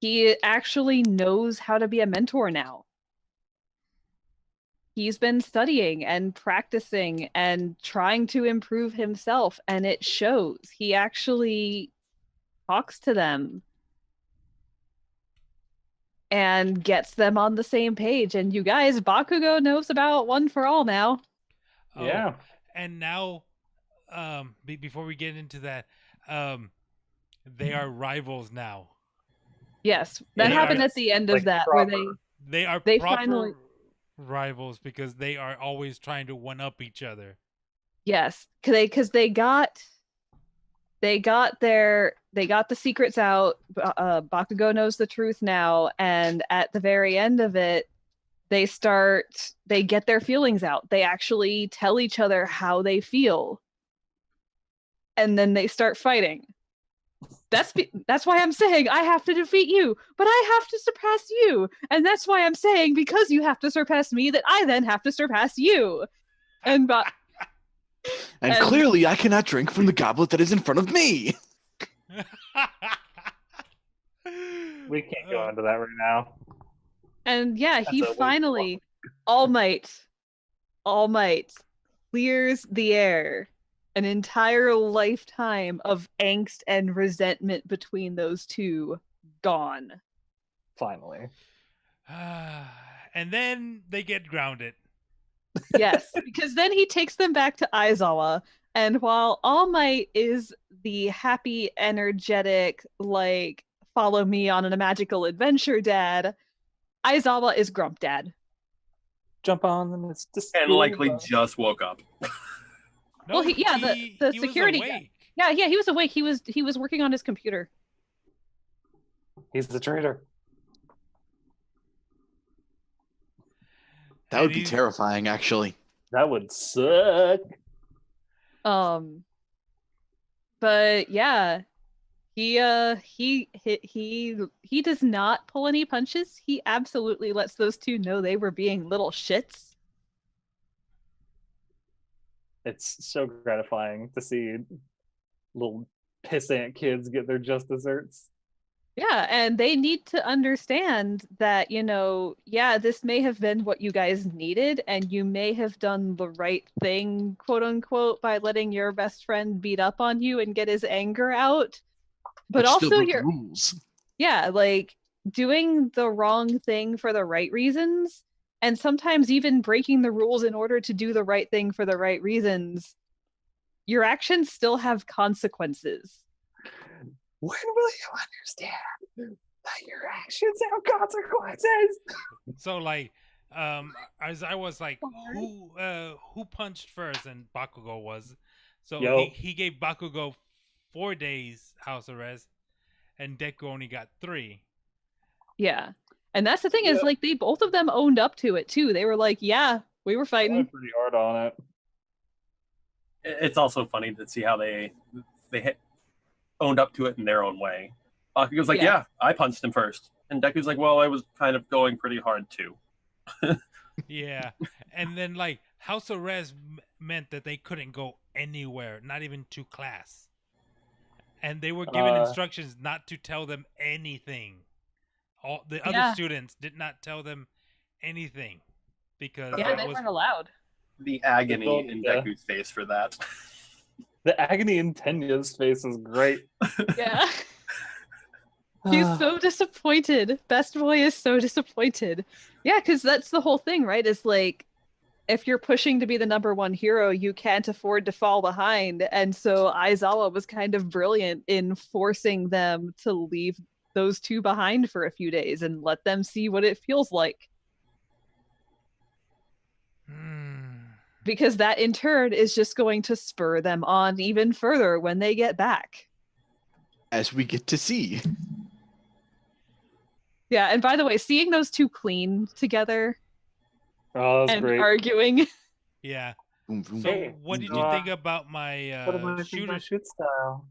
Speaker 6: he actually knows how to be a mentor now. He's been studying and practicing and trying to improve himself, and it shows. He actually talks to them and gets them on the same page. And you guys, Bakugo knows about One for All now.
Speaker 7: Oh,
Speaker 5: Yeah.
Speaker 7: and now, before we get into that, they are rivals now.
Speaker 6: Yes, that
Speaker 7: They
Speaker 6: happened
Speaker 7: are-
Speaker 6: at the end of
Speaker 5: like
Speaker 6: that,
Speaker 5: proper.
Speaker 6: where
Speaker 7: They are
Speaker 6: They
Speaker 7: proper
Speaker 6: finally-
Speaker 7: rivals because they are always trying to one up each other.
Speaker 6: yes, because they got the secrets out. Bakugo knows the truth now, and at the very end of it, they get their feelings out. They actually tell each other how they feel, and then they start fighting. That's why I'm saying I have to defeat you, but I have to surpass you, and that's why I'm saying because you have to surpass me, that I then have to surpass you. And
Speaker 4: And
Speaker 6: And-
Speaker 4: clearly, I cannot drink from the goblet that is in front of me.
Speaker 5: We can't go into that right now.
Speaker 6: And yeah, he
Speaker 5: That's a
Speaker 6: finally, All Might clears the air. An entire lifetime of angst and resentment between those two gone.
Speaker 5: Finally.
Speaker 7: And then they get grounded.
Speaker 6: Yes, because then he takes them back to Aizawa, and while All Might is the happy, energetic, like, follow me on a magical adventure dad, Aizawa is Grump Dad.
Speaker 5: Jump on them. It's just
Speaker 8: And likely just woke up.
Speaker 7: No,
Speaker 6: Well, the
Speaker 7: he was
Speaker 6: security guy.
Speaker 7: awake.
Speaker 6: Yeah, he was awake. He was working on his computer.
Speaker 5: He's the traitor.
Speaker 4: That would
Speaker 7: And
Speaker 4: be
Speaker 7: he's-
Speaker 4: terrifying, actually.
Speaker 5: That would suck.
Speaker 6: But yeah, he does not pull any punches. He absolutely lets those two know they were being little shits.
Speaker 5: It's so gratifying to see little pissant kids get their just desserts.
Speaker 6: Yeah, and they need to understand that, yeah, this may have been what you guys needed, and you may have done the right thing, quote unquote, by letting your best friend beat up on you and get his anger out. But
Speaker 4: you still
Speaker 6: also
Speaker 4: broke the
Speaker 6: you're
Speaker 4: rules.
Speaker 6: yeah, like doing the wrong thing for the right reasons, and sometimes even breaking the rules in order to do the right thing for the right reasons. Your actions still have consequences.
Speaker 5: When will you understand that your actions have consequences?
Speaker 7: So like, as I was like, who punched first? And Bakugo was. So
Speaker 5: Yo.
Speaker 7: he gave Bakugo 4 days house arrest, and Deku only got 3.
Speaker 6: Yeah. And that's the thing is, like, they both of them owned up to it too. They were like, yeah, we were
Speaker 5: I
Speaker 6: fighting.
Speaker 5: went pretty hard on it.
Speaker 8: It's also funny to see how they owned up to it in their own way. Bakugo's like,
Speaker 6: Yeah.
Speaker 8: yeah, I punched him first. And Deku's like, well, I was kind of going pretty hard too.
Speaker 7: Yeah, and then like house arrest meant that they couldn't go anywhere, not even to class, and they were given instructions not to tell them anything. All the other
Speaker 6: Yeah.
Speaker 7: students did not tell them anything because
Speaker 6: Yeah,
Speaker 7: that
Speaker 6: they
Speaker 7: was
Speaker 6: weren't allowed.
Speaker 8: The agony
Speaker 5: told
Speaker 8: in
Speaker 5: ya.
Speaker 8: Deku's face for that.
Speaker 5: The agony in Tenya's face is great.
Speaker 6: Yeah. He's so disappointed. Best Boy is so disappointed. Yeah, because that's the whole thing, right? Is like, if you're pushing to be the number one hero, you can't afford to fall behind. And so Aizawa was kind of brilliant in forcing them to leave those two behind for a few days and let them see what it feels like. Because that in turn is just going to spur them on even further when they get back.
Speaker 4: As we get to see.
Speaker 6: Yeah, and by the way, seeing those two clean together
Speaker 5: Oh, that's
Speaker 6: and
Speaker 5: great.
Speaker 6: arguing.
Speaker 7: yeah.
Speaker 4: Boom, boom,
Speaker 7: So
Speaker 5: Hey,
Speaker 7: what did you
Speaker 5: uh,
Speaker 7: think about my
Speaker 5: What am I thinking
Speaker 7: shooter?
Speaker 5: about shoot style?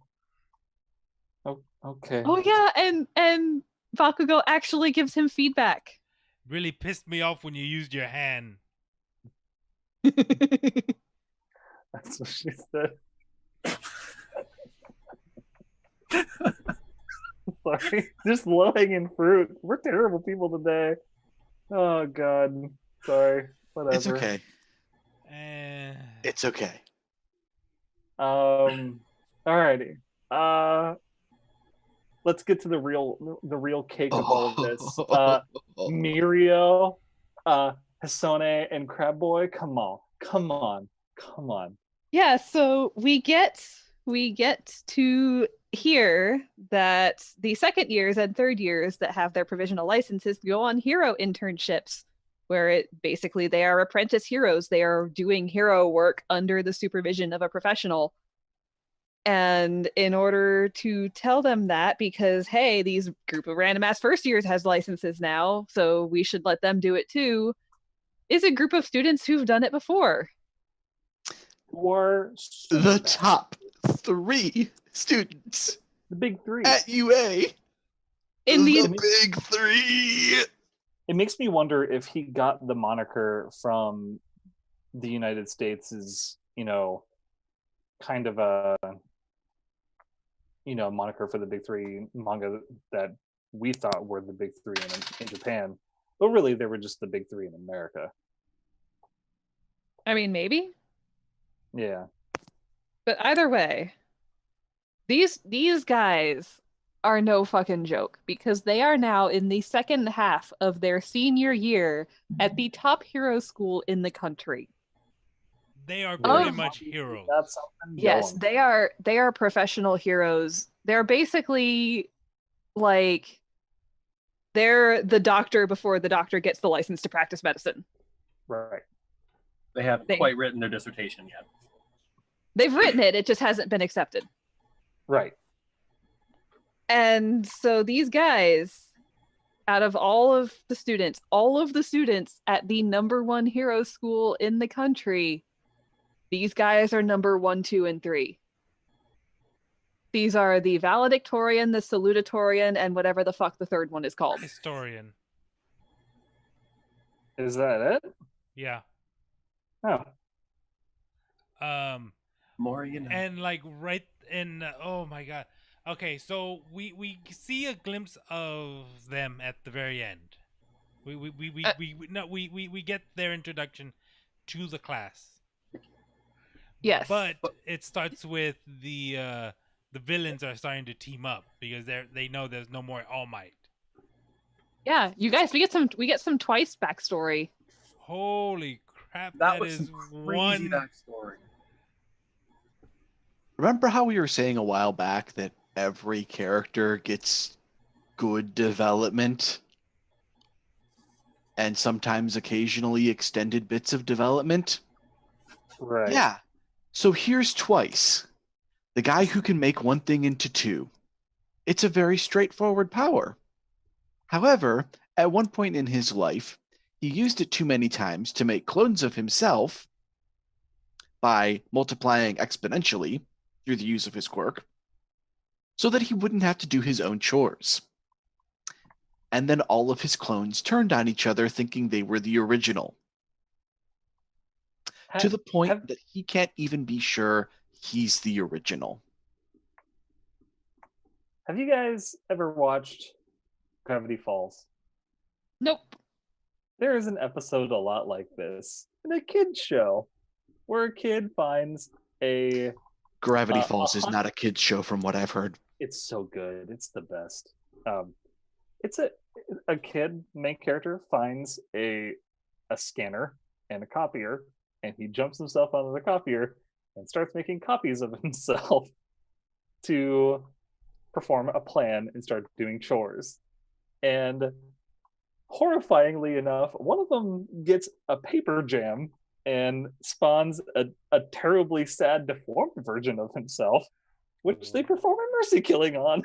Speaker 5: Oh, okay.
Speaker 6: Oh yeah, and Bakugo actually gives him feedback.
Speaker 7: Really pissed me off when you used your hand.
Speaker 5: That's what she said. Sorry, just low hanging fruit. We're terrible people today. Oh God, sorry. Whatever.
Speaker 4: It's okay.
Speaker 7: Eh,
Speaker 4: It's okay.
Speaker 5: Alrighty. Let's get to the real cake of all of this. Mirio, Hisone, and Crab Boy. Come on.
Speaker 6: Yeah, so we get to hear that the second years and third years that have their provisional licenses go on hero internships, where they are apprentice heroes. They are doing hero work under the supervision of a professional. And in order to tell them that, because hey, these group of random ass first years has licenses now, so we should let them do it too, is a group of students who've done it before.
Speaker 5: Or
Speaker 4: The top 3 students
Speaker 5: the big 3
Speaker 4: at UA.
Speaker 6: In
Speaker 4: the
Speaker 6: these
Speaker 4: big 3.
Speaker 5: It makes me wonder if he got the moniker from the United States as, kind of a, moniker for the big 3 manga that we thought were the big 3 in Japan. But really, they were just the big 3 in America.
Speaker 6: I mean, maybe.
Speaker 5: Yeah.
Speaker 6: But either way, these guys are no fucking joke, because they are now in the second half of their senior year at the top hero school in the country.
Speaker 7: they are pretty much heroes.
Speaker 5: That's something.
Speaker 6: Yes, they are professional heroes. They're basically like they're the doctor before the doctor gets the license to practice medicine.
Speaker 5: Right.
Speaker 8: They haven't quite written their dissertation yet.
Speaker 6: They've written it, it just hasn't been accepted.
Speaker 5: Right.
Speaker 6: And so these guys, out of all of the students at the #1 hero school in the country, these guys are number 1, 2, and 3. These are the valedictorian, the salutatorian, and whatever the fuck the third one is called.
Speaker 7: Historian.
Speaker 5: Is that it?
Speaker 7: Yeah.
Speaker 5: Oh.
Speaker 8: More, you know.
Speaker 7: And like right in oh my god. Okay, so we see a glimpse of them at the very end. We get their introduction to the class.
Speaker 6: Yes.
Speaker 7: But it starts with the villains are starting to team up because they know there's no more All Might.
Speaker 6: Yeah, you guys, we get some Twice backstory.
Speaker 7: Holy crap!
Speaker 8: That was
Speaker 7: is
Speaker 8: some crazy backstory.
Speaker 4: Remember how we were saying a while back that every character gets good development and sometimes occasionally extended bits of development?
Speaker 5: Right.
Speaker 4: Yeah. So here's Twice, the guy who can make one thing into 2. It's a very straightforward power. However, at one point in his life, he used it too many times to make clones of himself by multiplying exponentially through the use of his quirk, so that he wouldn't have to do his own chores. And then all of his clones turned on each other thinking they were the original. To the point that he can't even be sure he's the original.
Speaker 5: Have you guys ever watched Gravity Falls?
Speaker 6: Nope.
Speaker 5: There is an episode a lot like this in a kid's show where a kid finds a...
Speaker 4: Gravity Falls is not a kid's show from what I've heard.
Speaker 5: It's so good. It's the best. It's a kid, main character, finds a scanner and a copier, and he jumps himself onto the copier and starts making copies of himself to perform a plan and start doing chores. And horrifyingly enough, one of them gets a paper jam and spawns a terribly sad, deformed version of himself, which they perform a mercy killing on.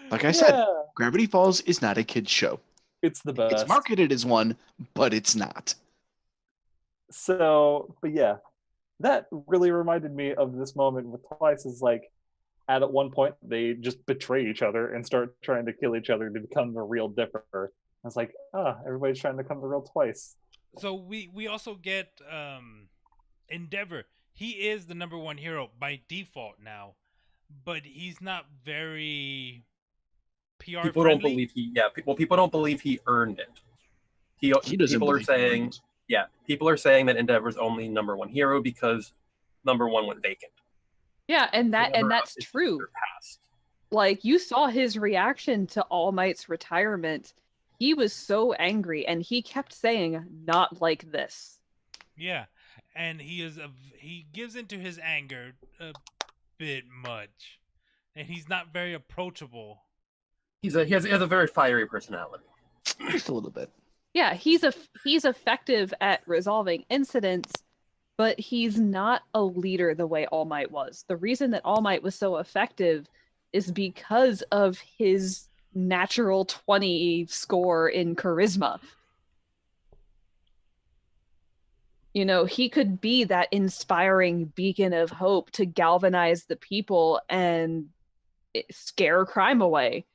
Speaker 4: Like I said, Gravity Falls is not a kid's show.
Speaker 5: It's the best.
Speaker 4: It's marketed as one, but it's not.
Speaker 5: So, but yeah, that really reminded me of this moment with Twice. Is like, at one point, they just betray each other and start trying to kill each other to become the real Dipper. I was like, everybody's trying to become the real Twice.
Speaker 7: So we also get Endeavor. he is the #1 hero by default now, but he's not very PR
Speaker 8: People
Speaker 7: friendly.
Speaker 8: don't believe people don't believe he earned it.
Speaker 4: He doesn't.
Speaker 8: People are
Speaker 4: believe he
Speaker 8: saying,
Speaker 4: earned it.
Speaker 8: yeah, people are saying that Endeavor's only #1 hero because #1 went vacant.
Speaker 6: Yeah, and
Speaker 8: Endeavor
Speaker 6: that's
Speaker 8: is
Speaker 6: true.
Speaker 8: surpassed.
Speaker 6: Like, you saw his reaction to All Might's retirement. He was so angry, and he kept saying, "Not like this."
Speaker 7: Yeah, and he gives into his anger a bit much, and he's not very approachable.
Speaker 8: He has a very fiery personality.
Speaker 4: Just a little bit.
Speaker 6: Yeah, he's effective at resolving incidents, but he's not a leader the way All Might was. The reason that All Might was so effective is because of his natural 20 score in charisma. You know, he could be that inspiring beacon of hope to galvanize the people and scare crime away.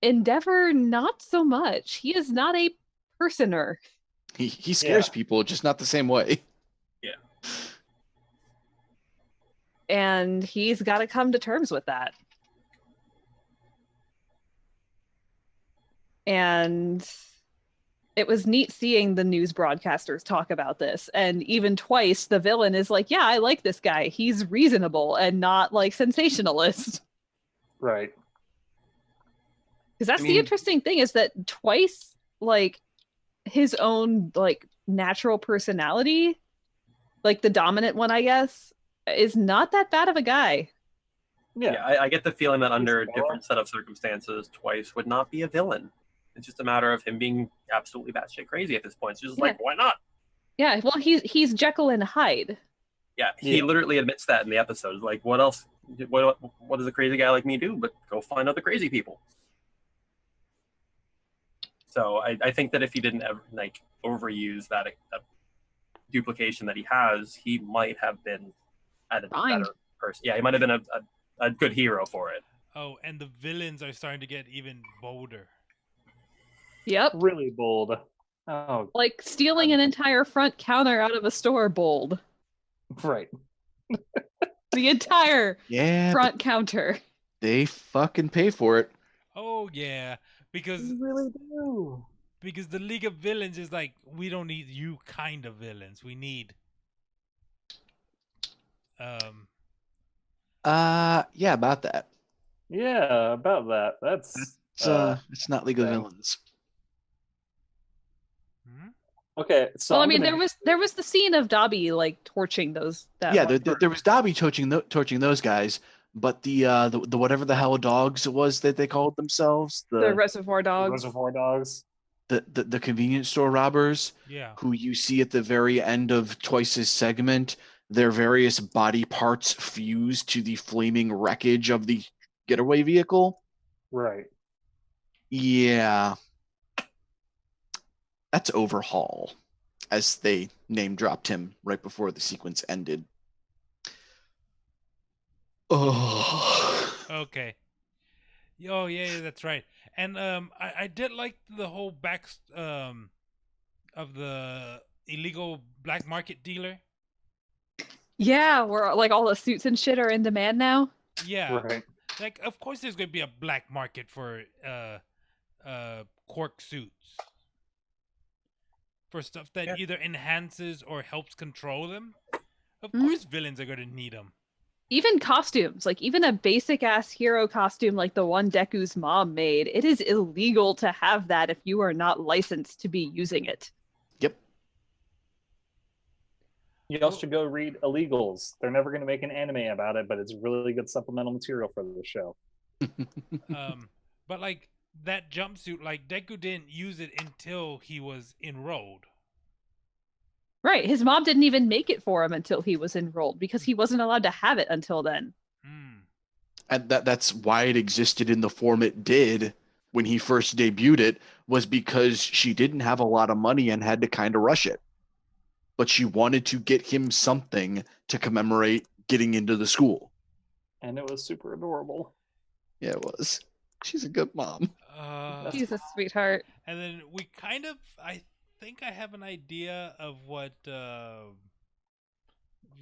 Speaker 6: Endeavor, not so much. He is not a personer.
Speaker 4: He scares people, just not the same way.
Speaker 8: Yeah.
Speaker 6: And he's got to come to terms with that. And it was neat seeing the news broadcasters talk about this. And even twice, the villain is like, yeah, I like this guy. He's reasonable and not like sensationalist.
Speaker 5: Right.
Speaker 6: Because that's the interesting thing, is that twice, like, his own like natural personality, like the dominant one, I guess, is not that bad of a guy.
Speaker 8: Yeah, I get the feeling that under a different set of circumstances, Twice would not be a villain. It's just a matter of him being absolutely batshit crazy at this point. It's just like, why not?
Speaker 6: Yeah, well, he's Jekyll and Hyde.
Speaker 8: Yeah, he literally admits that in the episode. Like, what else? What does a crazy guy like me do? But go find other crazy people. So I think that if he didn't ever like overuse that duplication that he has, he might have been at a better person. Yeah, he might have been a good hero for it.
Speaker 7: Oh, and the villains are starting to get even bolder.
Speaker 6: Yep.
Speaker 5: Really bold. Oh,
Speaker 6: like stealing an entire front counter out of a store, bold.
Speaker 5: Right.
Speaker 6: The entire front counter.
Speaker 4: They fucking pay for it.
Speaker 7: Oh yeah, because
Speaker 5: they really do.
Speaker 7: Because the League of Villains is like, we don't need you kind of villains. We need
Speaker 4: yeah, about that.
Speaker 5: Yeah, about that. That's
Speaker 4: it's not League of Villains.
Speaker 5: Okay, so
Speaker 6: well, I mean, there was the scene of Dobby like torching those.
Speaker 4: There was Dobby torching those guys, but the whatever the hell dogs it was that they called themselves,
Speaker 6: the Reservoir Dogs.
Speaker 5: Reservoir Dogs.
Speaker 4: The convenience store robbers, who you see at the very end of Twice's segment, their various body parts fused to the flaming wreckage of the getaway vehicle.
Speaker 5: Right.
Speaker 4: Yeah. That's Overhaul, as they name dropped him right before the sequence ended. Oh.
Speaker 7: Okay. Oh yeah, that's right. And I did like the whole back of the illegal black market dealer.
Speaker 6: Yeah, where like all the suits and shit are in demand now.
Speaker 7: Yeah.
Speaker 5: Right.
Speaker 7: Like, of course there's going to be a black market for Quark suits. For stuff that either enhances or helps control them. Of course villains are going to need them.
Speaker 6: Even costumes, like even a basic ass hero costume like the one Deku's mom made, it is illegal to have that if you are not licensed to be using it.
Speaker 4: Yep.
Speaker 5: You all should go read Illegals. They're never going to make an anime about it, but it's really good supplemental material for the show.
Speaker 7: But like that jumpsuit, like Deku didn't use it until he was enrolled.
Speaker 6: Right. His mom didn't even make it for him until he was enrolled because he wasn't allowed to have it until then.
Speaker 4: And that's why it existed in the form it did when he first debuted it, was because she didn't have a lot of money and had to kind of rush it. But she wanted to get him something to commemorate getting into the school.
Speaker 5: And it was super adorable.
Speaker 4: Yeah, it was. She's a good mom.
Speaker 6: She's a sweetheart.
Speaker 7: And then we kind of, I think I have an idea of what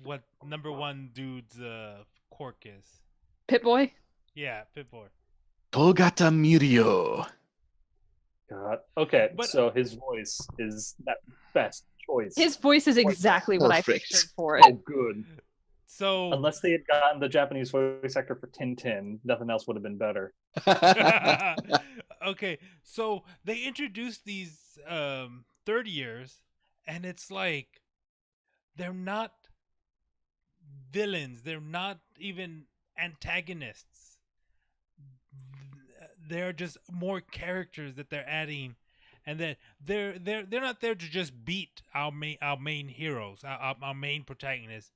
Speaker 7: what number one dude's quirk is.
Speaker 6: Pit Boy.
Speaker 7: Yeah, Pip-Boy.
Speaker 4: Togata Mirio.
Speaker 5: God. Okay,
Speaker 7: But-
Speaker 5: so his voice is that best choice.
Speaker 6: His voice is exactly what I
Speaker 4: Perfect.
Speaker 6: pictured for
Speaker 5: Oh,
Speaker 6: it.
Speaker 5: good.
Speaker 7: So
Speaker 5: Unless they had gotten the Japanese voice actor for Tintin, nothing else would have been better.
Speaker 7: okay, so they introduced these third years, and it's like they're not villains. They're not even antagonists. They're just more characters that they're adding, and that they're not there to just beat our main heroes, our main protagonists.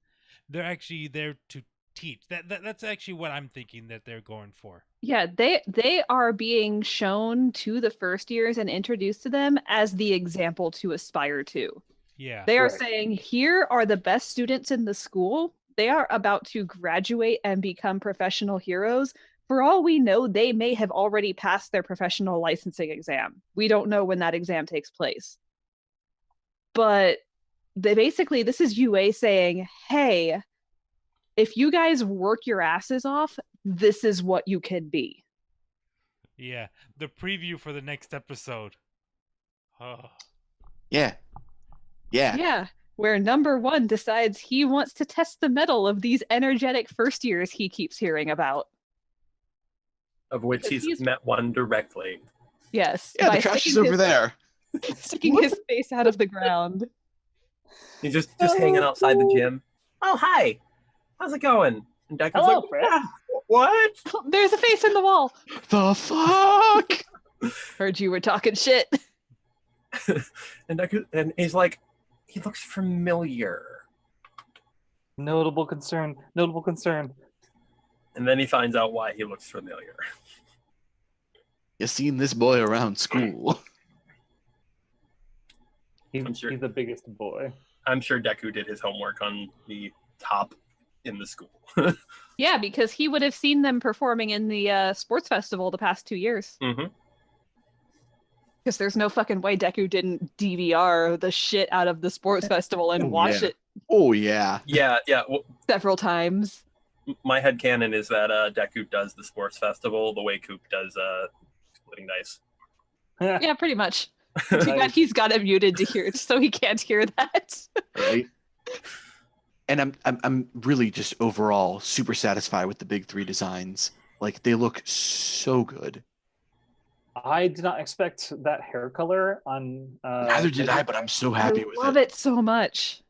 Speaker 7: They're actually there to teach. That's actually what I'm thinking that they're going for.
Speaker 6: Yeah, they are being shown to the first years and introduced to them as the example to aspire to.
Speaker 7: Yeah.
Speaker 6: They are
Speaker 5: Right.
Speaker 6: saying, here are the best students in the school. They are about to graduate and become professional heroes. For all we know, they may have already passed their professional licensing exam. We don't know when that exam takes place. But this is UA saying, hey, if you guys work your asses off, this is what you can be.
Speaker 7: Yeah. The preview for the next episode. Oh.
Speaker 4: Yeah.
Speaker 6: Yeah, where number one decides he wants to test the mettle of these energetic first years he keeps hearing about.
Speaker 8: Of which
Speaker 6: Because
Speaker 8: he's met one directly.
Speaker 6: Yes.
Speaker 4: Yeah,
Speaker 6: by
Speaker 4: the trash is
Speaker 6: sticking
Speaker 4: over there.
Speaker 6: sticking his face out of the ground.
Speaker 8: He's just hanging outside the gym. Oh, hi. How's it going? And Deku's
Speaker 5: Hello,
Speaker 8: like,
Speaker 5: friend.
Speaker 8: "Ah, what?
Speaker 6: There's a face in the wall.
Speaker 4: The fuck?
Speaker 6: Heard you were talking shit.
Speaker 8: And Deku, and he's like, he looks familiar.
Speaker 5: Notable concern. Notable concern.
Speaker 8: And then he finds out why he looks familiar.
Speaker 4: You seen this boy around school?
Speaker 8: I'm sure.
Speaker 5: He's the biggest boy.
Speaker 8: I'm sure Deku did his homework on the top in the school.
Speaker 6: Yeah, because he would have seen them performing in the sports festival the past 2 years.
Speaker 8: Mm-hmm.
Speaker 6: Because there's no fucking way Deku didn't DVR the shit out of the sports festival and
Speaker 4: Oh,
Speaker 6: watch
Speaker 4: yeah.
Speaker 6: it
Speaker 4: Oh yeah.
Speaker 8: Yeah. Well,
Speaker 6: several times.
Speaker 8: my headcanon is that Deku does the sports festival the way Coop does splitting dice.
Speaker 6: Yeah, pretty much. Too bad he's got it muted to hear, so he can't hear that.
Speaker 4: Right. And I'm really just overall super satisfied with the big three designs. Like they look so good.
Speaker 5: I did not expect that hair color on.
Speaker 4: Neither did I, but I'm so happy with
Speaker 6: I love
Speaker 4: it.
Speaker 6: it so much.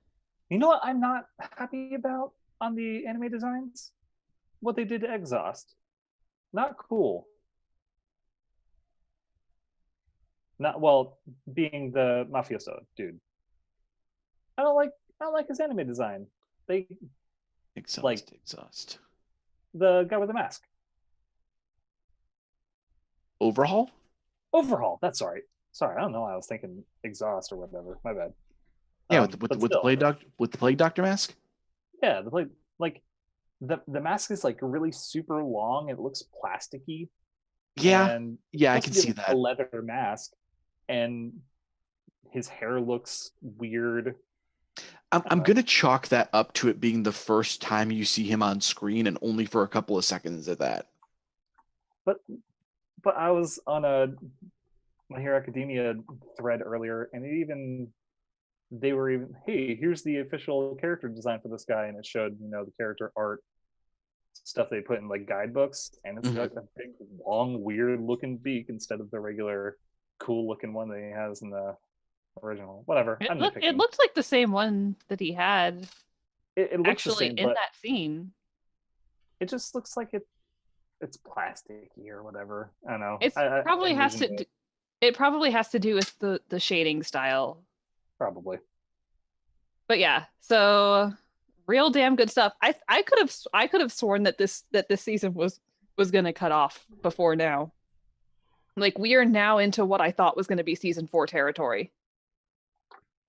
Speaker 5: You know what I'm not happy about on the anime designs? What they did to Exhaust. Not cool. Not well, being the mafioso dude. I don't like his anime design.
Speaker 4: Exhaust.
Speaker 5: The guy with the mask.
Speaker 4: Overhaul?
Speaker 5: Overhaul. That's right. Sorry, I don't know. I was thinking exhaust or whatever. My bad.
Speaker 4: Yeah,
Speaker 5: But
Speaker 4: with the
Speaker 5: still.
Speaker 4: plague doctor mask?
Speaker 5: Yeah, the mask is like really super long. It looks plasticky.
Speaker 4: Yeah.
Speaker 5: And
Speaker 4: Yeah, I
Speaker 5: it's
Speaker 4: can
Speaker 5: supposed
Speaker 4: see
Speaker 5: to be
Speaker 4: that.
Speaker 5: a leather mask, and his hair looks weird.
Speaker 4: I'm gonna chalk that up to it being the first time you see him on screen and only for a couple of seconds at that.
Speaker 5: But I was on a My Hero Academia thread earlier, and they were even, hey, here's the official character design for this guy, and it showed the character art stuff they put in like guidebooks, and it's got a big long weird looking beak instead of the regular cool looking one that he has in the original. Whatever.
Speaker 6: It,
Speaker 5: I'm
Speaker 6: look,
Speaker 5: nitpicking.
Speaker 6: it looked like the same one that he had
Speaker 5: It looks
Speaker 6: actually
Speaker 5: the same,
Speaker 6: in
Speaker 5: but
Speaker 6: that scene.
Speaker 5: it just looks like it's plasticky or whatever. I don't know.
Speaker 6: It probably has to. It probably has to do with the shading style.
Speaker 5: Probably.
Speaker 6: But yeah, so real damn good stuff. I could have sworn that this season was gonna cut off before now. Like we are now into what I thought was gonna be season 4 territory.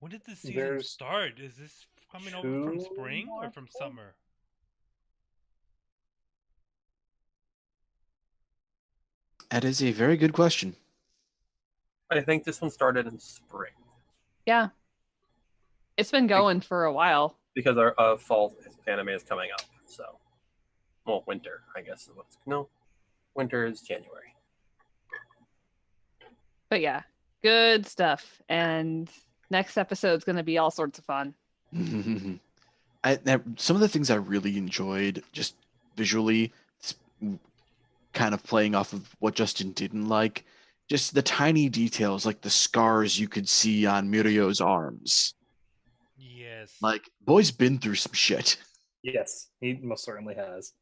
Speaker 7: When did the season
Speaker 5: There's
Speaker 7: start? Is this coming over from spring or from
Speaker 5: more?
Speaker 7: summer?
Speaker 4: That is a very good question.
Speaker 8: I think this one started in spring.
Speaker 6: Yeah, it's been going for a while.
Speaker 8: because our fall anime is coming up. So, well, winter, I guess. No, winter is January.
Speaker 6: But yeah, good stuff. And next episode's going to be all sorts of fun.
Speaker 4: Some of the things I really enjoyed, just visually, kind of playing off of what Justin didn't like, just the tiny details, like the scars you could see on Mirio's arms.
Speaker 7: Yes.
Speaker 4: Like, boy's been through some shit.
Speaker 5: Yes, he most certainly has.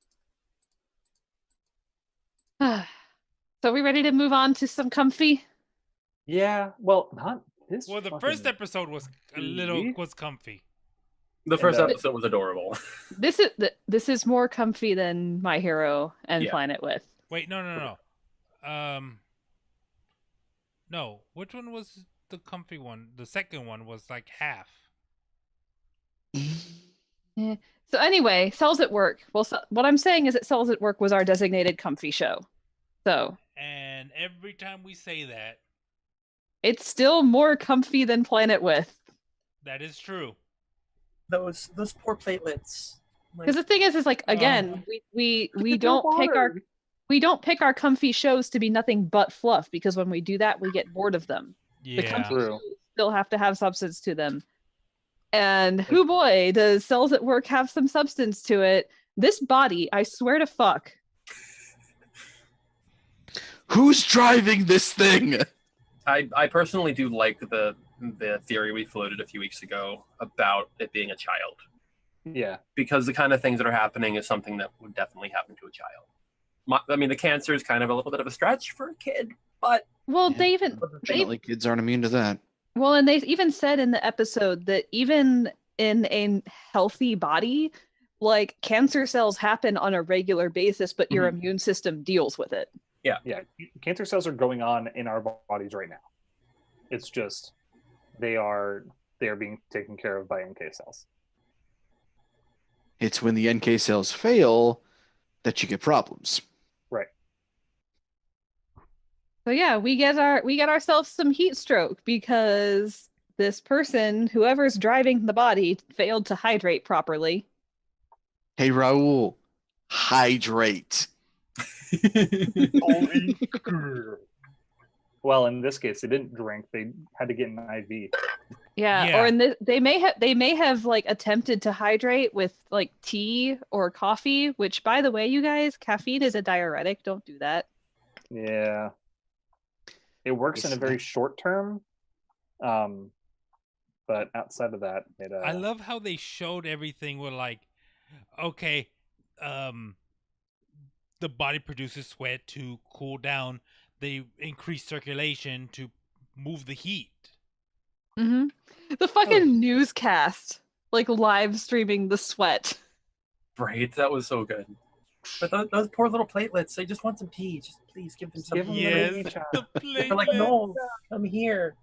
Speaker 6: So are we ready to move on to some comfy?
Speaker 5: Yeah, well, not this.
Speaker 7: Well, the
Speaker 5: fucking
Speaker 7: first episode was was comfy.
Speaker 8: The first
Speaker 5: And,
Speaker 8: episode was adorable.
Speaker 6: This is more comfy than My Hero and
Speaker 8: Yeah.
Speaker 6: Planet with.
Speaker 7: Wait, no. No, which one was the comfy one? The second one was like half.
Speaker 6: Yeah. So anyway, Cells at Work. Well, what I'm saying is that Cells at Work was our designated comfy show. So.
Speaker 7: And every time we say that,
Speaker 6: it's still more comfy than Planet with.
Speaker 7: that is true.
Speaker 8: Those poor platelets.
Speaker 6: Because the thing is like again, we don't pick our comfy shows to be nothing but fluff, because when we do that, we get bored of them. The
Speaker 7: Yeah.
Speaker 6: comfy shows still have to have substance to them. And who boy, does Cells at Work have some substance to it. This body, I swear to fuck.
Speaker 4: Who's driving this thing?
Speaker 8: I personally do like the theory we floated a few weeks ago about it being a child.
Speaker 5: Yeah.
Speaker 8: Because the kind of things that are happening is something that would definitely happen to a child. I mean, the cancer is kind of a little bit of a stretch for a kid, but...
Speaker 6: Well,
Speaker 4: Yeah. Unfortunately, kids aren't immune to that.
Speaker 6: Well, and they even said in the episode that even in a healthy body, like cancer cells happen on a regular basis, but your immune system deals with it.
Speaker 5: Yeah. Cancer cells are going on in our bodies right now. It's just they are being taken care of by NK cells.
Speaker 4: It's when the NK cells fail that you get problems.
Speaker 5: Right.
Speaker 6: So yeah, we get ourselves some heat stroke because this person, whoever's driving the body, failed to hydrate properly.
Speaker 4: Hey, Raul, hydrate.
Speaker 5: Well, in this case, they didn't drink; they had to get an IV.
Speaker 6: Yeah. Or they may have like attempted to hydrate with like tea or coffee. Which, by the way, you guys, caffeine is a diuretic. Don't do that.
Speaker 5: Yeah, it works in a very short term, but outside of that,
Speaker 7: I love how they showed everything with like, okay, the body produces sweat to cool down. They increase circulation to move the heat.
Speaker 6: Mm-hmm. The fucking newscast, like live streaming the sweat.
Speaker 8: Right, that was so good. But those poor little platelets, they just want some tea. Just please give them some tea.
Speaker 7: Yes, the
Speaker 8: They're like, no, I'm here.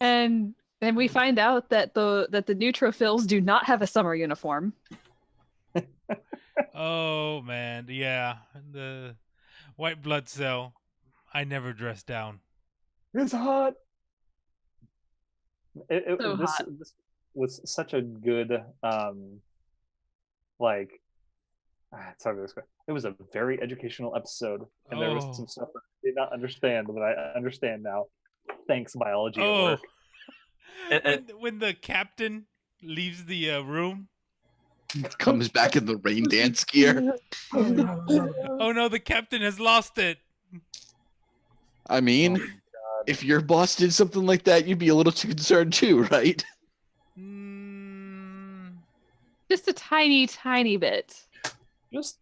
Speaker 6: And then we find out that the neutrophils do not have a summer uniform.
Speaker 7: Oh man, yeah, the white blood cell. I never dress down.
Speaker 5: It's hot. This was such a good it's hard to describe. It was a very educational episode, and there was some stuff that I did not understand, but I understand now. Thanks, biology at work.
Speaker 7: When the captain leaves the room,
Speaker 4: comes back in the rain dance gear.
Speaker 7: Oh no, the captain has lost it.
Speaker 4: I mean, if your boss did something like that, you'd be a little too concerned too, right?
Speaker 6: Just a tiny, tiny bit.
Speaker 5: Just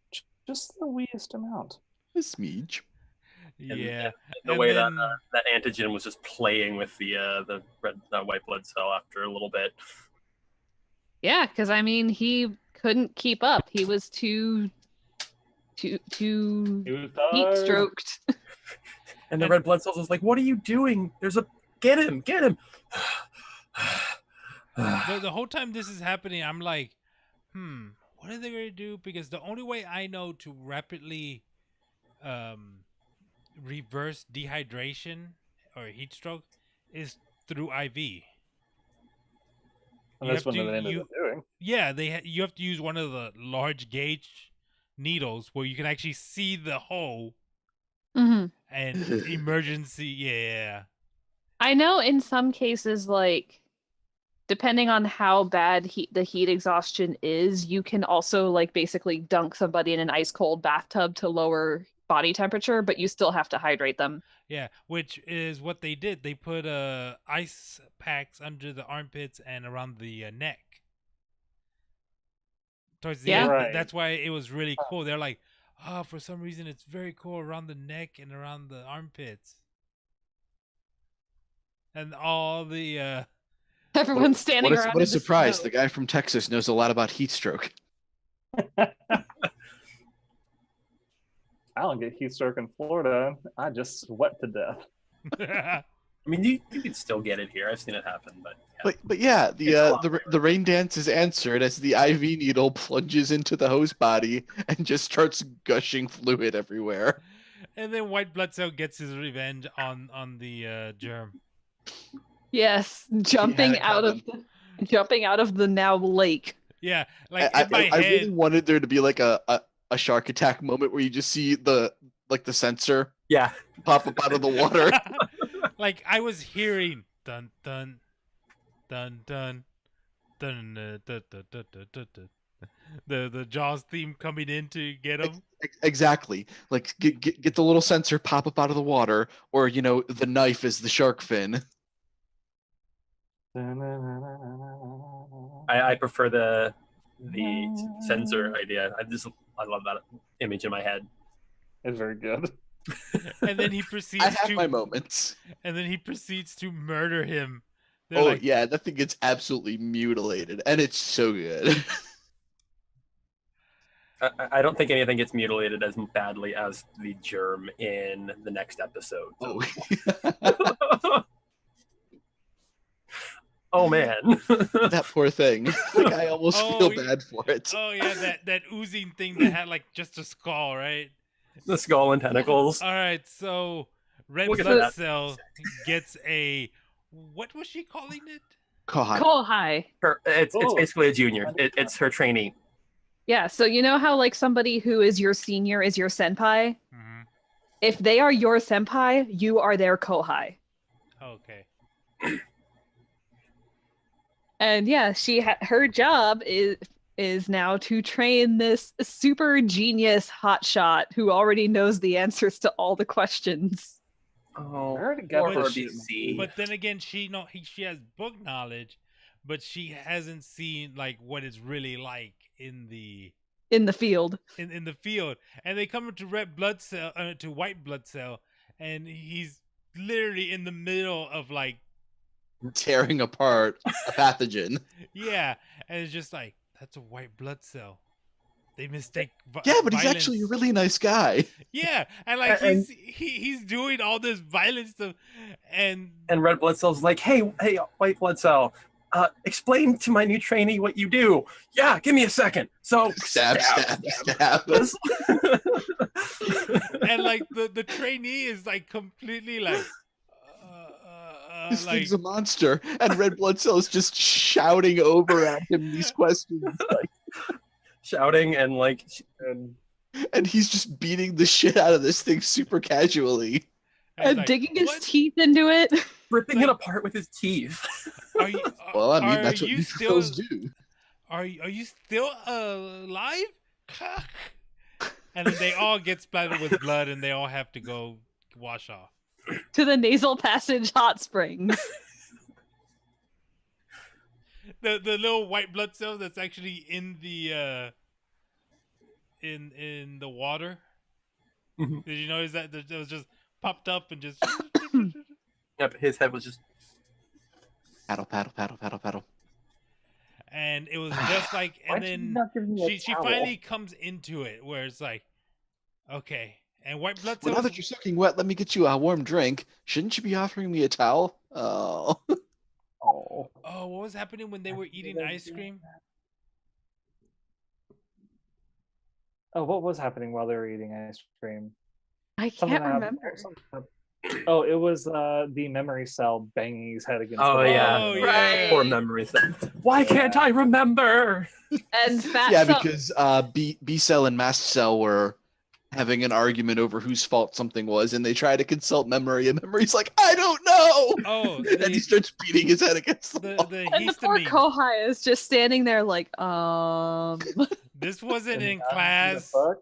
Speaker 5: the weakest amount.
Speaker 4: A smidge.
Speaker 7: Yeah.
Speaker 8: The way that antigen was just playing with the red white blood cell after a little bit.
Speaker 6: Yeah, because I mean, he couldn't keep up. He was too heat stroked.
Speaker 8: And the red blood cells was like, "What are you doing? Get him!"
Speaker 7: The whole time this is happening, I'm like, what are they going to do? Because the only way I know to rapidly reverse dehydration or heat stroke is through IV.
Speaker 5: And
Speaker 7: You
Speaker 5: that's
Speaker 7: have
Speaker 5: what
Speaker 7: to
Speaker 5: they ended
Speaker 7: you
Speaker 5: up doing.
Speaker 7: yeah you have to use one of the large gauge needles where you can actually see the hole
Speaker 6: Hmm.
Speaker 7: and emergency. Yeah.
Speaker 6: I know in some cases, like, depending on how bad the heat exhaustion is, you can also like basically dunk somebody in an ice cold bathtub to lower body temperature, but you still have to hydrate them.
Speaker 7: Yeah, which is what they did. They put ice packs under the armpits and around the neck. Towards the
Speaker 6: Yeah.
Speaker 7: end,
Speaker 5: Right.
Speaker 7: that's why it was really cool. They're like, oh, for some reason it's very cool around the neck and around the armpits, and all the
Speaker 6: Everyone's standing around.
Speaker 4: What a
Speaker 6: in the
Speaker 4: surprise!
Speaker 6: snow.
Speaker 4: The guy from Texas knows a lot about heat stroke.
Speaker 5: I don't get heat stroke in Florida. I just sweat to death.
Speaker 8: I mean, you could still get it here. I've seen it happen, but yeah.
Speaker 4: But yeah,
Speaker 8: It's a lot
Speaker 4: the rain dance is answered as the IV needle plunges into the host body and just starts gushing fluid everywhere.
Speaker 7: and then White Blood Cell gets his revenge on the germ.
Speaker 6: Yes, jumping out of the now lake.
Speaker 7: Yeah, like
Speaker 4: I
Speaker 7: in my
Speaker 4: I
Speaker 7: head.
Speaker 4: really wanted there to be like a shark attack moment where you just see the sensor
Speaker 8: Yeah.
Speaker 4: pop up out of the water.
Speaker 7: Like I was hearing dun dun dun dun dun dun dun dun dun dun dun dun. The Jaws theme coming in to get him.
Speaker 4: Exactly. Like get the little sensor pop up out of the water, or the knife is the shark fin.
Speaker 8: I prefer the sensor idea. I love that image in my head.
Speaker 5: It's very good.
Speaker 7: And then he proceeds
Speaker 4: I have
Speaker 7: to
Speaker 4: my moments.
Speaker 7: and then he proceeds to murder him. They're
Speaker 4: Oh
Speaker 7: like,
Speaker 4: yeah, that thing gets absolutely mutilated, and it's so good.
Speaker 8: I don't think anything gets mutilated as badly as the germ in the next episode. So.
Speaker 4: Oh,
Speaker 8: Oh man.
Speaker 4: that poor thing. Like, I almost
Speaker 7: Oh,
Speaker 4: feel bad for it.
Speaker 7: oh yeah, that oozing thing that had like just a skull, right?
Speaker 8: The skull and tentacles.
Speaker 7: All right, so Red
Speaker 8: Look at
Speaker 7: Blood
Speaker 8: that.
Speaker 7: Cell gets a what was she calling it?
Speaker 4: God.
Speaker 6: Kohai.
Speaker 8: It's
Speaker 5: Oh.
Speaker 8: basically a junior. It's her trainee.
Speaker 6: Yeah, so you know how like somebody who is your senior is your senpai?
Speaker 7: Mm-hmm.
Speaker 6: If they are your senpai, you are their kohai.
Speaker 7: Okay.
Speaker 6: And yeah, her job is now to train this super genius hotshot who already knows the answers to all the questions.
Speaker 8: Oh,
Speaker 5: I already got
Speaker 8: poor
Speaker 7: this
Speaker 8: RBC.
Speaker 7: But then again, she has book knowledge, but she hasn't seen like what it's really like in the
Speaker 6: field.
Speaker 7: in the field. And they come to Red Blood Cell to White Blood Cell, and he's literally in the middle of like
Speaker 4: Tearing apart a pathogen.
Speaker 7: yeah, and it's just like that's a white blood cell. They mistake.
Speaker 4: Yeah, but he's
Speaker 7: violence.
Speaker 4: actually a really nice guy.
Speaker 7: Yeah, and like
Speaker 8: And-
Speaker 7: he's doing all this violent stuff, and
Speaker 8: And Red Blood Cell's like, hey, White Blood Cell, explain to my new trainee what you do. Yeah, give me a second. So
Speaker 4: Stab.
Speaker 7: and like the trainee is like completely like
Speaker 4: This
Speaker 7: like
Speaker 4: thing's a monster, and Red Blood Cell is just shouting over at him these questions,
Speaker 8: shouting and like,
Speaker 4: and he's just beating the shit out of this thing super casually.
Speaker 6: And
Speaker 7: like,
Speaker 6: digging his
Speaker 7: "What?
Speaker 6: teeth into it.
Speaker 8: ripping it apart with his teeth.
Speaker 7: Are you,
Speaker 4: Well, I mean,
Speaker 7: are
Speaker 4: that's what
Speaker 7: you
Speaker 4: neutrophils
Speaker 7: still
Speaker 4: do.
Speaker 7: are you still alive? And then they all get splattered with blood, and they all have to go wash off.
Speaker 6: To the nasal passage hot springs.
Speaker 7: The little white blood cell that's actually in the in the water.
Speaker 8: Mhm.
Speaker 7: Did you notice that it was just popped up and just
Speaker 8: Yep, his head was just.
Speaker 4: Paddle, paddle, paddle, paddle, paddle.
Speaker 7: and it was just like and then she finally comes into it where it's like okay, and white blood
Speaker 4: Well,
Speaker 7: cells
Speaker 4: now that you're soaking wet, let me get you a warm drink. Shouldn't you be offering me a towel? Oh.
Speaker 5: Oh.
Speaker 7: oh, what was happening when they were eating ice cream?
Speaker 5: Oh, what was happening while they were eating ice cream?
Speaker 6: I
Speaker 5: Something
Speaker 6: can't
Speaker 5: happened-
Speaker 6: remember.
Speaker 5: something happened. Oh, it was the memory cell banging his head against
Speaker 8: Oh
Speaker 5: the
Speaker 8: yeah,
Speaker 7: Oh,
Speaker 5: wall.
Speaker 7: yeah.
Speaker 8: poor memories. Why can't I remember?
Speaker 6: And Fat
Speaker 4: Yeah,
Speaker 6: Cell.
Speaker 4: because B cell and mast cell were having an argument over whose fault something was, and they try to consult memory, and memory's like, I don't know.
Speaker 7: Oh,
Speaker 4: And he starts beating his head against the wall.
Speaker 7: the
Speaker 6: And the poor
Speaker 7: histamine.
Speaker 6: Kohai is just standing there like,
Speaker 7: This wasn't in
Speaker 5: The
Speaker 7: class.
Speaker 5: fuck?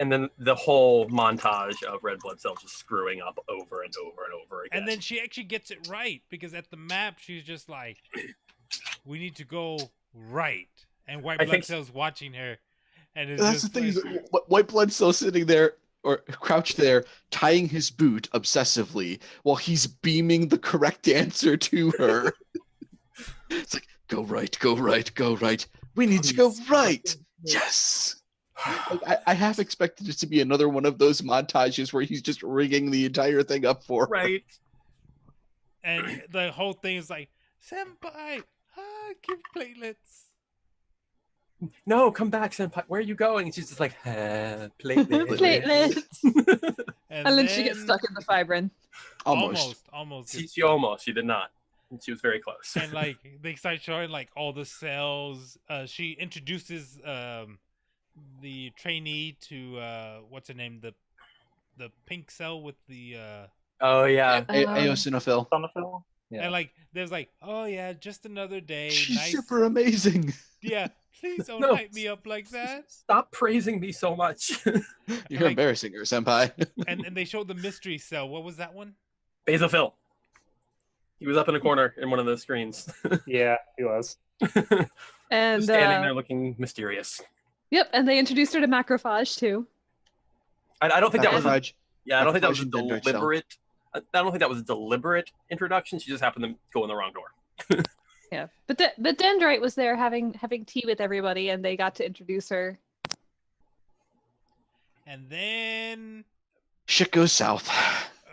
Speaker 8: And then the whole montage of red blood cells just screwing up over and over and over again.
Speaker 7: And then she actually gets it right because at the map she's just like, "We need to go right," and white
Speaker 8: I
Speaker 7: blood
Speaker 8: think-
Speaker 7: cells watching her, and it's
Speaker 4: That's the
Speaker 7: just
Speaker 4: thing,
Speaker 7: like,
Speaker 4: is white blood cell sitting there or crouched there, tying his boot obsessively while he's beaming the correct answer to her. It's like, go right, go right, go right. We need to go right. Yes. Like, I half expected it to be another one of those montages where he's just rigging the entire thing up for her.
Speaker 8: right.
Speaker 7: and the whole thing is like, "Senpai, give platelets."
Speaker 8: No, come back, senpai. Where are you going? And she's just like, platelets.
Speaker 6: platelets.
Speaker 7: And,
Speaker 6: And then she gets stuck in the fibrin.
Speaker 4: Almost.
Speaker 7: almost.
Speaker 8: She almost. She did not. She was very close.
Speaker 7: And like they start showing like all the cells. She introduces the trainee to what's her name, the pink cell with the
Speaker 8: Oh yeah.
Speaker 4: Eosinophil.
Speaker 5: Sonophil? Yeah.
Speaker 7: and like there's like, "Oh yeah, just another day."
Speaker 4: She's
Speaker 7: Nice.
Speaker 4: super amazing.
Speaker 7: Yeah, please don't
Speaker 8: No.
Speaker 7: hype me up like that.
Speaker 8: Stop praising me so much.
Speaker 4: You're
Speaker 7: like-
Speaker 4: embarrassing her, senpai.
Speaker 7: And they showed the mystery cell. What was that one?
Speaker 8: Basophil. He was up in a corner in one of those screens.
Speaker 5: Yeah, he was.
Speaker 6: And
Speaker 8: Standing there looking mysterious.
Speaker 6: yep, and they introduced her to macrophage too.
Speaker 8: I don't think that was.
Speaker 4: Macrophage.
Speaker 8: Yeah, I don't think that was a
Speaker 4: Macrophage and dendrite cell.
Speaker 8: deliberate. I don't think that was a deliberate introduction. She just happened to go in the wrong door.
Speaker 6: Yeah, but the dendrite was there having tea with everybody, and they got to introduce her.
Speaker 7: And then
Speaker 4: Shit goes south.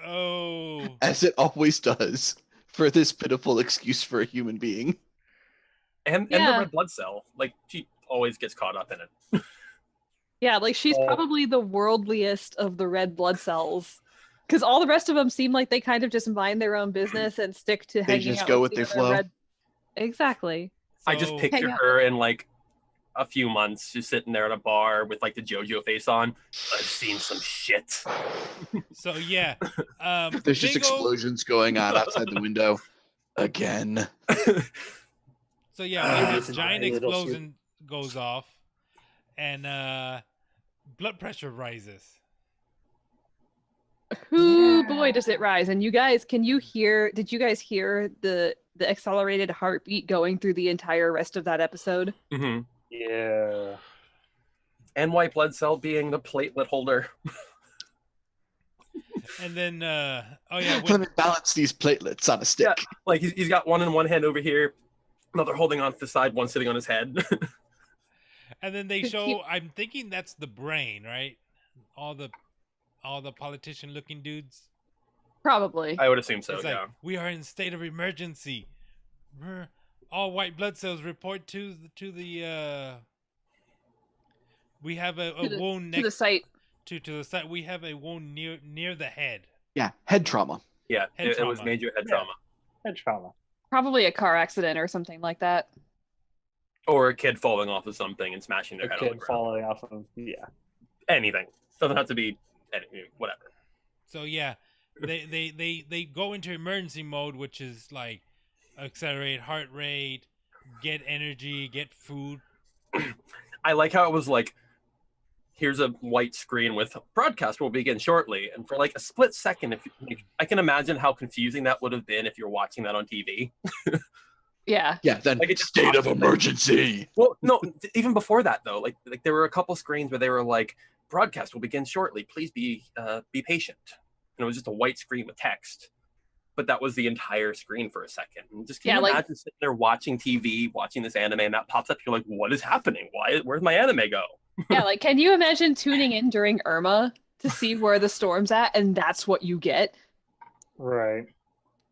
Speaker 7: oh,
Speaker 4: As it always does for this pitiful excuse for a human being.
Speaker 8: And the
Speaker 6: Yeah.
Speaker 8: red blood cell, like she always gets caught up in it.
Speaker 6: Yeah, like she's
Speaker 5: Oh.
Speaker 6: probably the worldliest of the red blood cells. Because all the rest of them seem like they kind of just mind their own business and stick to hanging
Speaker 4: just
Speaker 6: out
Speaker 4: go
Speaker 6: with
Speaker 4: with
Speaker 6: the
Speaker 4: their
Speaker 6: other
Speaker 4: flow.
Speaker 6: red- Exactly.
Speaker 8: I just
Speaker 7: so-
Speaker 8: picture
Speaker 6: Hang out.
Speaker 8: her in like a few months, just sitting there at a bar with like the JoJo face on. I've seen some shit.
Speaker 7: So yeah,
Speaker 4: There's just
Speaker 7: big ol'-
Speaker 4: explosions going on outside the window. Again.
Speaker 7: So yeah, like
Speaker 5: This
Speaker 7: this
Speaker 5: is
Speaker 7: giant
Speaker 5: my little suit.
Speaker 7: explosion goes off, and blood pressure rises.
Speaker 6: Boy, does it rise. And you guys, did you guys hear the accelerated heartbeat going through the entire rest of that episode?
Speaker 8: hmm
Speaker 5: Yeah.
Speaker 8: And white blood cell being the platelet holder.
Speaker 7: And then oh yeah,
Speaker 4: Let me balance these platelets on a stick.
Speaker 8: Yeah. Like he's got one in one hand over here, another holding on to the side, one sitting on his head.
Speaker 7: and then they
Speaker 6: Could
Speaker 7: show.
Speaker 6: keep-
Speaker 7: I'm thinking that's the brain, right? All the politician-looking dudes.
Speaker 6: Probably.
Speaker 8: I would assume so.
Speaker 7: It's like,
Speaker 8: Yeah.
Speaker 7: "We are in state of emergency. All white blood cells report to the. We have a
Speaker 6: To the-
Speaker 7: wound
Speaker 6: to the
Speaker 7: next
Speaker 6: site.
Speaker 7: to the site. We have a wound near the head.
Speaker 4: Yeah, head trauma.
Speaker 8: Yeah.
Speaker 7: Head
Speaker 8: It was
Speaker 7: trauma.
Speaker 8: major head
Speaker 5: Yeah.
Speaker 8: trauma.
Speaker 5: Head trauma.
Speaker 6: Probably a car accident or something like that.
Speaker 8: Or a kid falling off of something and smashing their
Speaker 5: A
Speaker 8: head on the
Speaker 5: kid
Speaker 8: ground.
Speaker 5: falling off of
Speaker 8: Anything. Doesn't have to be anything. Whatever.
Speaker 7: So yeah, they go into emergency mode, which is like accelerate heart rate, get energy, get food.
Speaker 8: I like how it was like, here's a white screen with broadcast will begin shortly, and for like a split second, I can imagine how confusing that would have been if you're watching that on TV.
Speaker 6: Yeah.
Speaker 4: Yeah, then
Speaker 8: Like, it just
Speaker 4: state of
Speaker 8: pops up.
Speaker 4: emergency.
Speaker 8: Well, no, even before that though, like there were a couple screens where they were like, broadcast will begin shortly. Please be patient. And it was just a white screen with text. But that was the entire screen for a second. And just can
Speaker 6: Yeah,
Speaker 8: you
Speaker 6: like-
Speaker 8: imagine sitting there watching TV, watching this anime, and that pops up? You're like, what is happening? Where's my anime go?
Speaker 6: Yeah, like can you imagine tuning in during Irma to see where the storm's at and that's what you get?
Speaker 5: Right.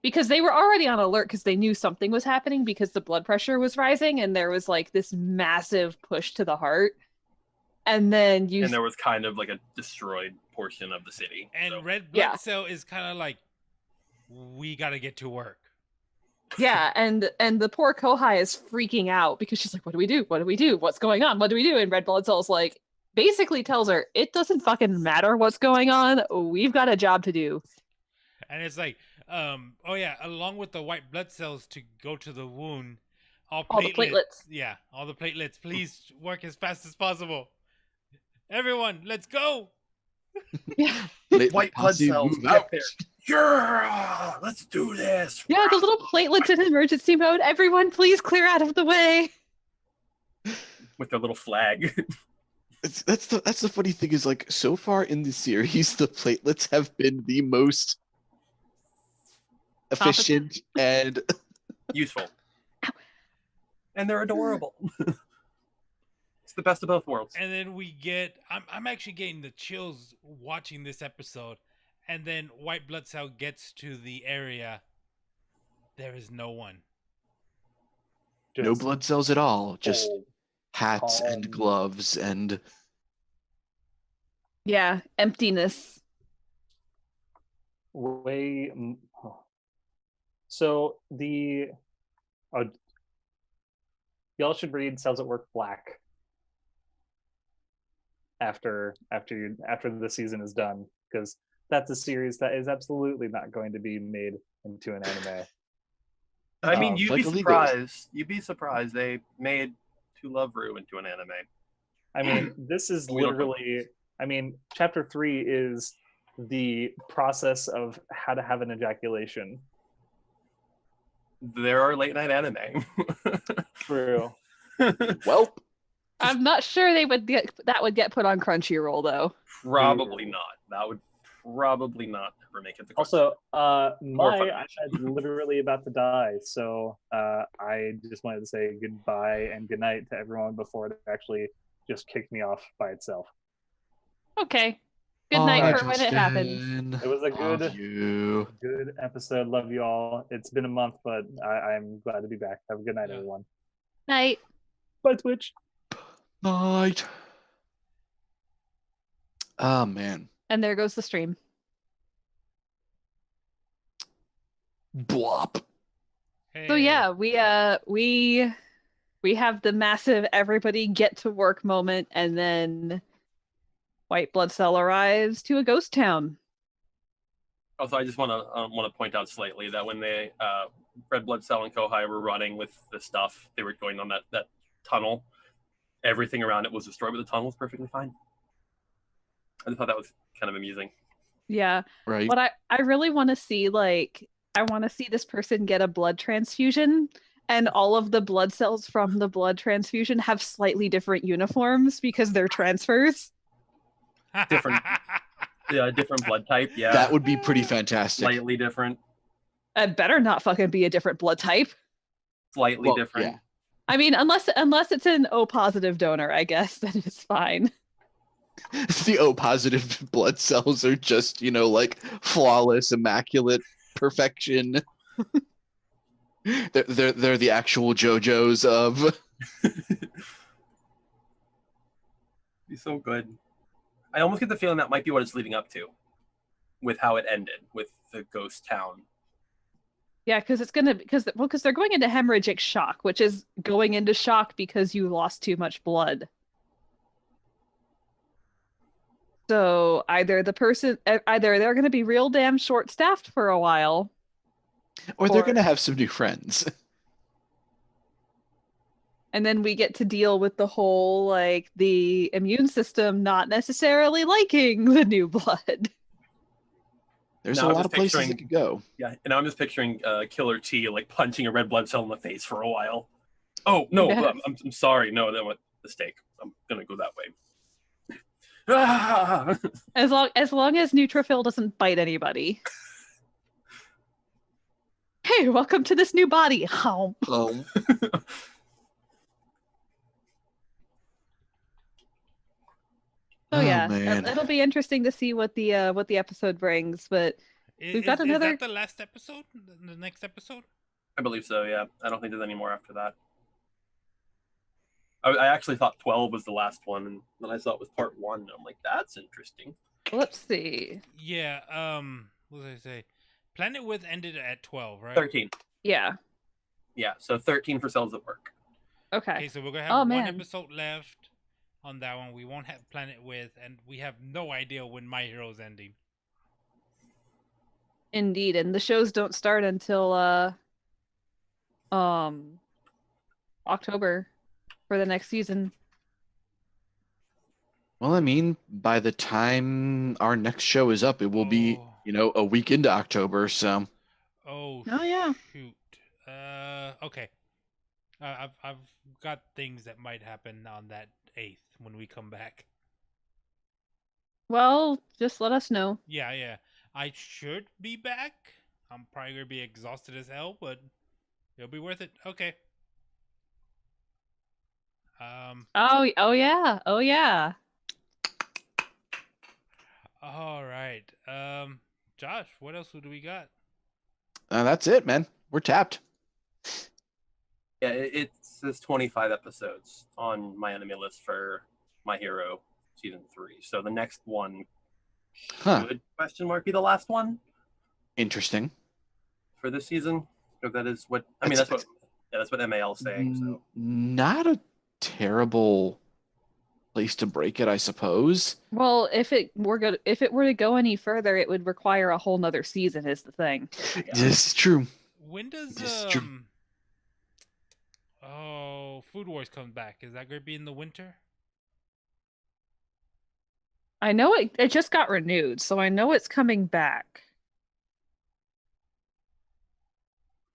Speaker 6: Because they were already on alert because they knew something was happening because the blood pressure was rising and there was like this massive push to the heart. And then you
Speaker 8: And there was kind of like a destroyed portion of the city.
Speaker 7: And
Speaker 8: so.
Speaker 7: Red Blood
Speaker 6: Yeah.
Speaker 7: Cell is kind of like, we gotta get to work.
Speaker 6: Yeah, and the poor Kohai is freaking out because she's like, what do we do? What do we do? What's going on? What do we do? And Red Blood Cell's like, basically tells her, it doesn't fucking matter what's going on. We've got a job to do.
Speaker 7: And it's like, oh yeah, along with the white blood cells to go to the wound, all
Speaker 6: the platelets.
Speaker 7: Yeah, all the platelets. Please work as fast as possible. Everyone, let's go.
Speaker 6: Yeah.
Speaker 8: White blood cells. Get there. Yeah, let's do this.
Speaker 6: Yeah, the little platelets in emergency mode. Everyone, please clear out of the way.
Speaker 8: With their little flag.
Speaker 4: That's the funny thing is, like, so far in the series, the platelets have been the most efficient and
Speaker 8: useful. And they're adorable. It's the best of both worlds.
Speaker 7: And then we get, I'm actually getting the chills watching this episode. And then white blood cell gets to the area. There is no one.
Speaker 4: no blood cells at all. Just
Speaker 5: old,
Speaker 4: hats and
Speaker 5: calm.
Speaker 4: gloves and
Speaker 6: Yeah, emptiness.
Speaker 5: So the y'all should read Cells at Work Black after the season is done, because that's a series that is absolutely not going to be made into an anime.
Speaker 8: I mean, you'd
Speaker 4: like
Speaker 8: be
Speaker 4: Illegal.
Speaker 8: surprised. You'd be surprised. They made To Love Ru into an anime.
Speaker 5: I mean, this is
Speaker 8: We don't know.
Speaker 5: literally, I mean, chapter 3 is the process of how to have an ejaculation.
Speaker 8: There are late night anime.
Speaker 5: True.
Speaker 4: welp.
Speaker 6: I'm not sure that would get put on Crunchyroll though.
Speaker 8: Probably not. That would probably not ever make it to
Speaker 5: Also,
Speaker 8: Or
Speaker 5: my
Speaker 8: Funimation.
Speaker 5: iPad's literally about to die, so I just wanted to say goodbye and goodnight to everyone before it actually just kicked me off by itself.
Speaker 6: Okay. Good night for when it happens.
Speaker 4: Justin,
Speaker 5: It was a
Speaker 4: love
Speaker 5: good-
Speaker 4: you.
Speaker 5: Good episode. Love you all. It's been a month, but I'm glad to be back. Have a good night,
Speaker 7: Yeah.
Speaker 5: everyone.
Speaker 6: Night.
Speaker 5: Bye, Twitch.
Speaker 4: Night. Oh man.
Speaker 6: And there goes the stream.
Speaker 4: Blop.
Speaker 6: So
Speaker 7: Hey.
Speaker 6: yeah, we have the massive everybody get to work moment, and then White Blood Cell arrives to a ghost town.
Speaker 8: Also, I just want to point out slightly that when they Red Blood Cell and Kohai were running with the stuff, they were going on that tunnel. Everything around it was destroyed, but the tunnel was perfectly fine. I just thought that was kind of amusing.
Speaker 6: Yeah.
Speaker 4: Right.
Speaker 6: What I really want to see, like, I want to see this person get a blood transfusion, and all of the blood cells from the blood transfusion have slightly different uniforms because they're transfers.
Speaker 8: Different- Yeah, different blood type. Yeah,
Speaker 4: That would be pretty fantastic.
Speaker 8: slightly different.
Speaker 6: It better not fucking be a different blood type.
Speaker 8: Slightly
Speaker 4: Well,
Speaker 8: different.
Speaker 4: yeah.
Speaker 6: I mean, unless it's an O positive donor, I guess, then it's fine.
Speaker 4: The O positive blood cells are just, like flawless, immaculate perfection. They're the actual JoJo's of.
Speaker 8: Be so good. I almost get the feeling that might be what it's leading up to, with how it ended with the ghost town.
Speaker 6: Yeah, because they're going into hemorrhagic shock, which is going into shock because you lost too much blood. So either they're going to be real damn short-staffed for a while,
Speaker 4: Or they're
Speaker 6: Or-
Speaker 4: going to have some new friends.
Speaker 6: and then we get to deal with the whole, like, the immune system not necessarily liking the new blood.
Speaker 4: There's
Speaker 8: No,
Speaker 4: a
Speaker 8: I'm
Speaker 4: lot
Speaker 8: just
Speaker 4: of places
Speaker 8: picturing-
Speaker 4: it could go.
Speaker 8: Yeah, and I'm just picturing Killer T like punching a red blood cell in the face for a while. Oh no,
Speaker 6: Yes.
Speaker 8: I'm sorry. No, that was a mistake. I'm gonna go that way. Ah!
Speaker 6: As long as neutrophil doesn't bite anybody. Hey, welcome to this new body. Oh.
Speaker 4: Oh.
Speaker 6: So yeah,
Speaker 4: man.
Speaker 6: it'll be interesting to see what the episode brings. But We've got another-
Speaker 7: Is that the last episode? The next episode?
Speaker 8: I believe so. Yeah, I don't think there's any more after that. I actually thought 12 was the last one, and then I saw it was part 1. And I'm like, that's interesting.
Speaker 6: Let's see.
Speaker 7: Yeah. What did I say? Planet With ended at 12, right?
Speaker 8: 13.
Speaker 6: Yeah.
Speaker 8: Yeah, so 13 for Cells at Work.
Speaker 6: Okay.
Speaker 7: Okay, so we're gonna
Speaker 6: Oh,
Speaker 7: have one
Speaker 6: man.
Speaker 7: episode left on that one. We won't have Planet With, and we have no idea when My Hero's ending.
Speaker 6: Indeed, and the shows don't start until October for the next season.
Speaker 4: Well, I mean, by the time our next show is up, it will be, a week into October, so.
Speaker 7: Oh
Speaker 6: yeah.
Speaker 7: shoot. Okay. I've got things that might happen on that 8th when we come back.
Speaker 6: Well, just let us know.
Speaker 7: Yeah. I should be back. I'm probably gonna be exhausted as hell, but it'll be worth it. Okay.
Speaker 6: Oh yeah.
Speaker 7: All right. Josh, what else do we got?
Speaker 4: That's it, man. We're tapped.
Speaker 8: Yeah, it says 25 episodes on my enemy list for My Hero season 3. So the next one should be the last one
Speaker 4: Interesting.
Speaker 8: for this season. So that is what I mean. That's what MAL is saying. So
Speaker 4: Not a terrible place to break it, I suppose.
Speaker 6: Well, if it were to go any further, it would require a whole nother season. Is the thing.
Speaker 4: This is true.
Speaker 7: When does Food Wars come back? Is that going to be in the winter?
Speaker 6: I know it just got renewed, so I know it's coming back.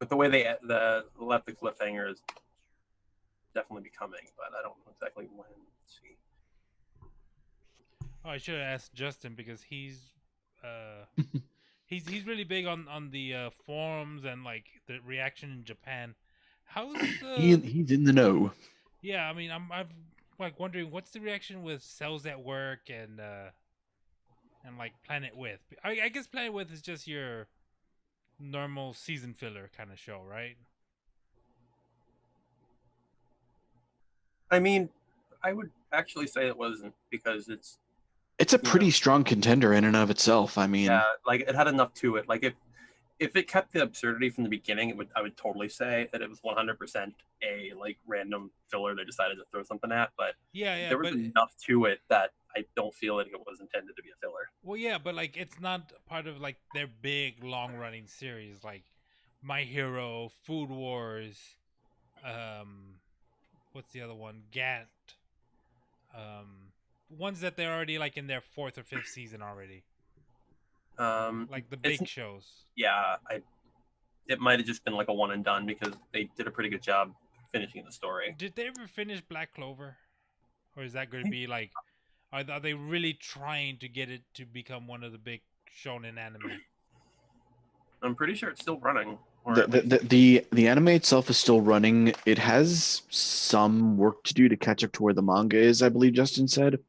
Speaker 8: But the way they left the cliffhanger is definitely be coming, but I don't know exactly when. Let's see.
Speaker 7: Oh, I should have asked Justin because he's he's really big on the forums and like the reaction in Japan. How's
Speaker 4: he's in the know.
Speaker 7: Yeah, I mean, I'm like wondering what's the reaction with Cells at Work and like Planet With. I guess Planet With is just your normal season filler kind of show, right?
Speaker 8: I mean, I would actually say it wasn't because
Speaker 4: it's a pretty strong contender in and of itself. I mean,
Speaker 8: yeah, like it had enough to it. Like if it kept the absurdity from the beginning, I would totally say that it was 100% a like random filler they decided to throw something at. But
Speaker 7: yeah,
Speaker 8: there was enough to it that I don't feel like it was intended to be a filler.
Speaker 7: Well, yeah, but like it's not part of like their big long running series like My Hero, Food Wars, what's the other one? Gat. Ones that they're already like in their 4th or 5th season already. Like the big shows.
Speaker 8: Yeah, it might have just been like a one and done because they did a pretty good job finishing the story.
Speaker 7: Did they ever finish Black Clover? Or is that going to be like, are they really trying to get it to become one of the big shonen anime?
Speaker 8: I'm pretty sure it's still running.
Speaker 4: The anime itself is still running. It has some work to do to catch up to where the manga is, I believe Justin said.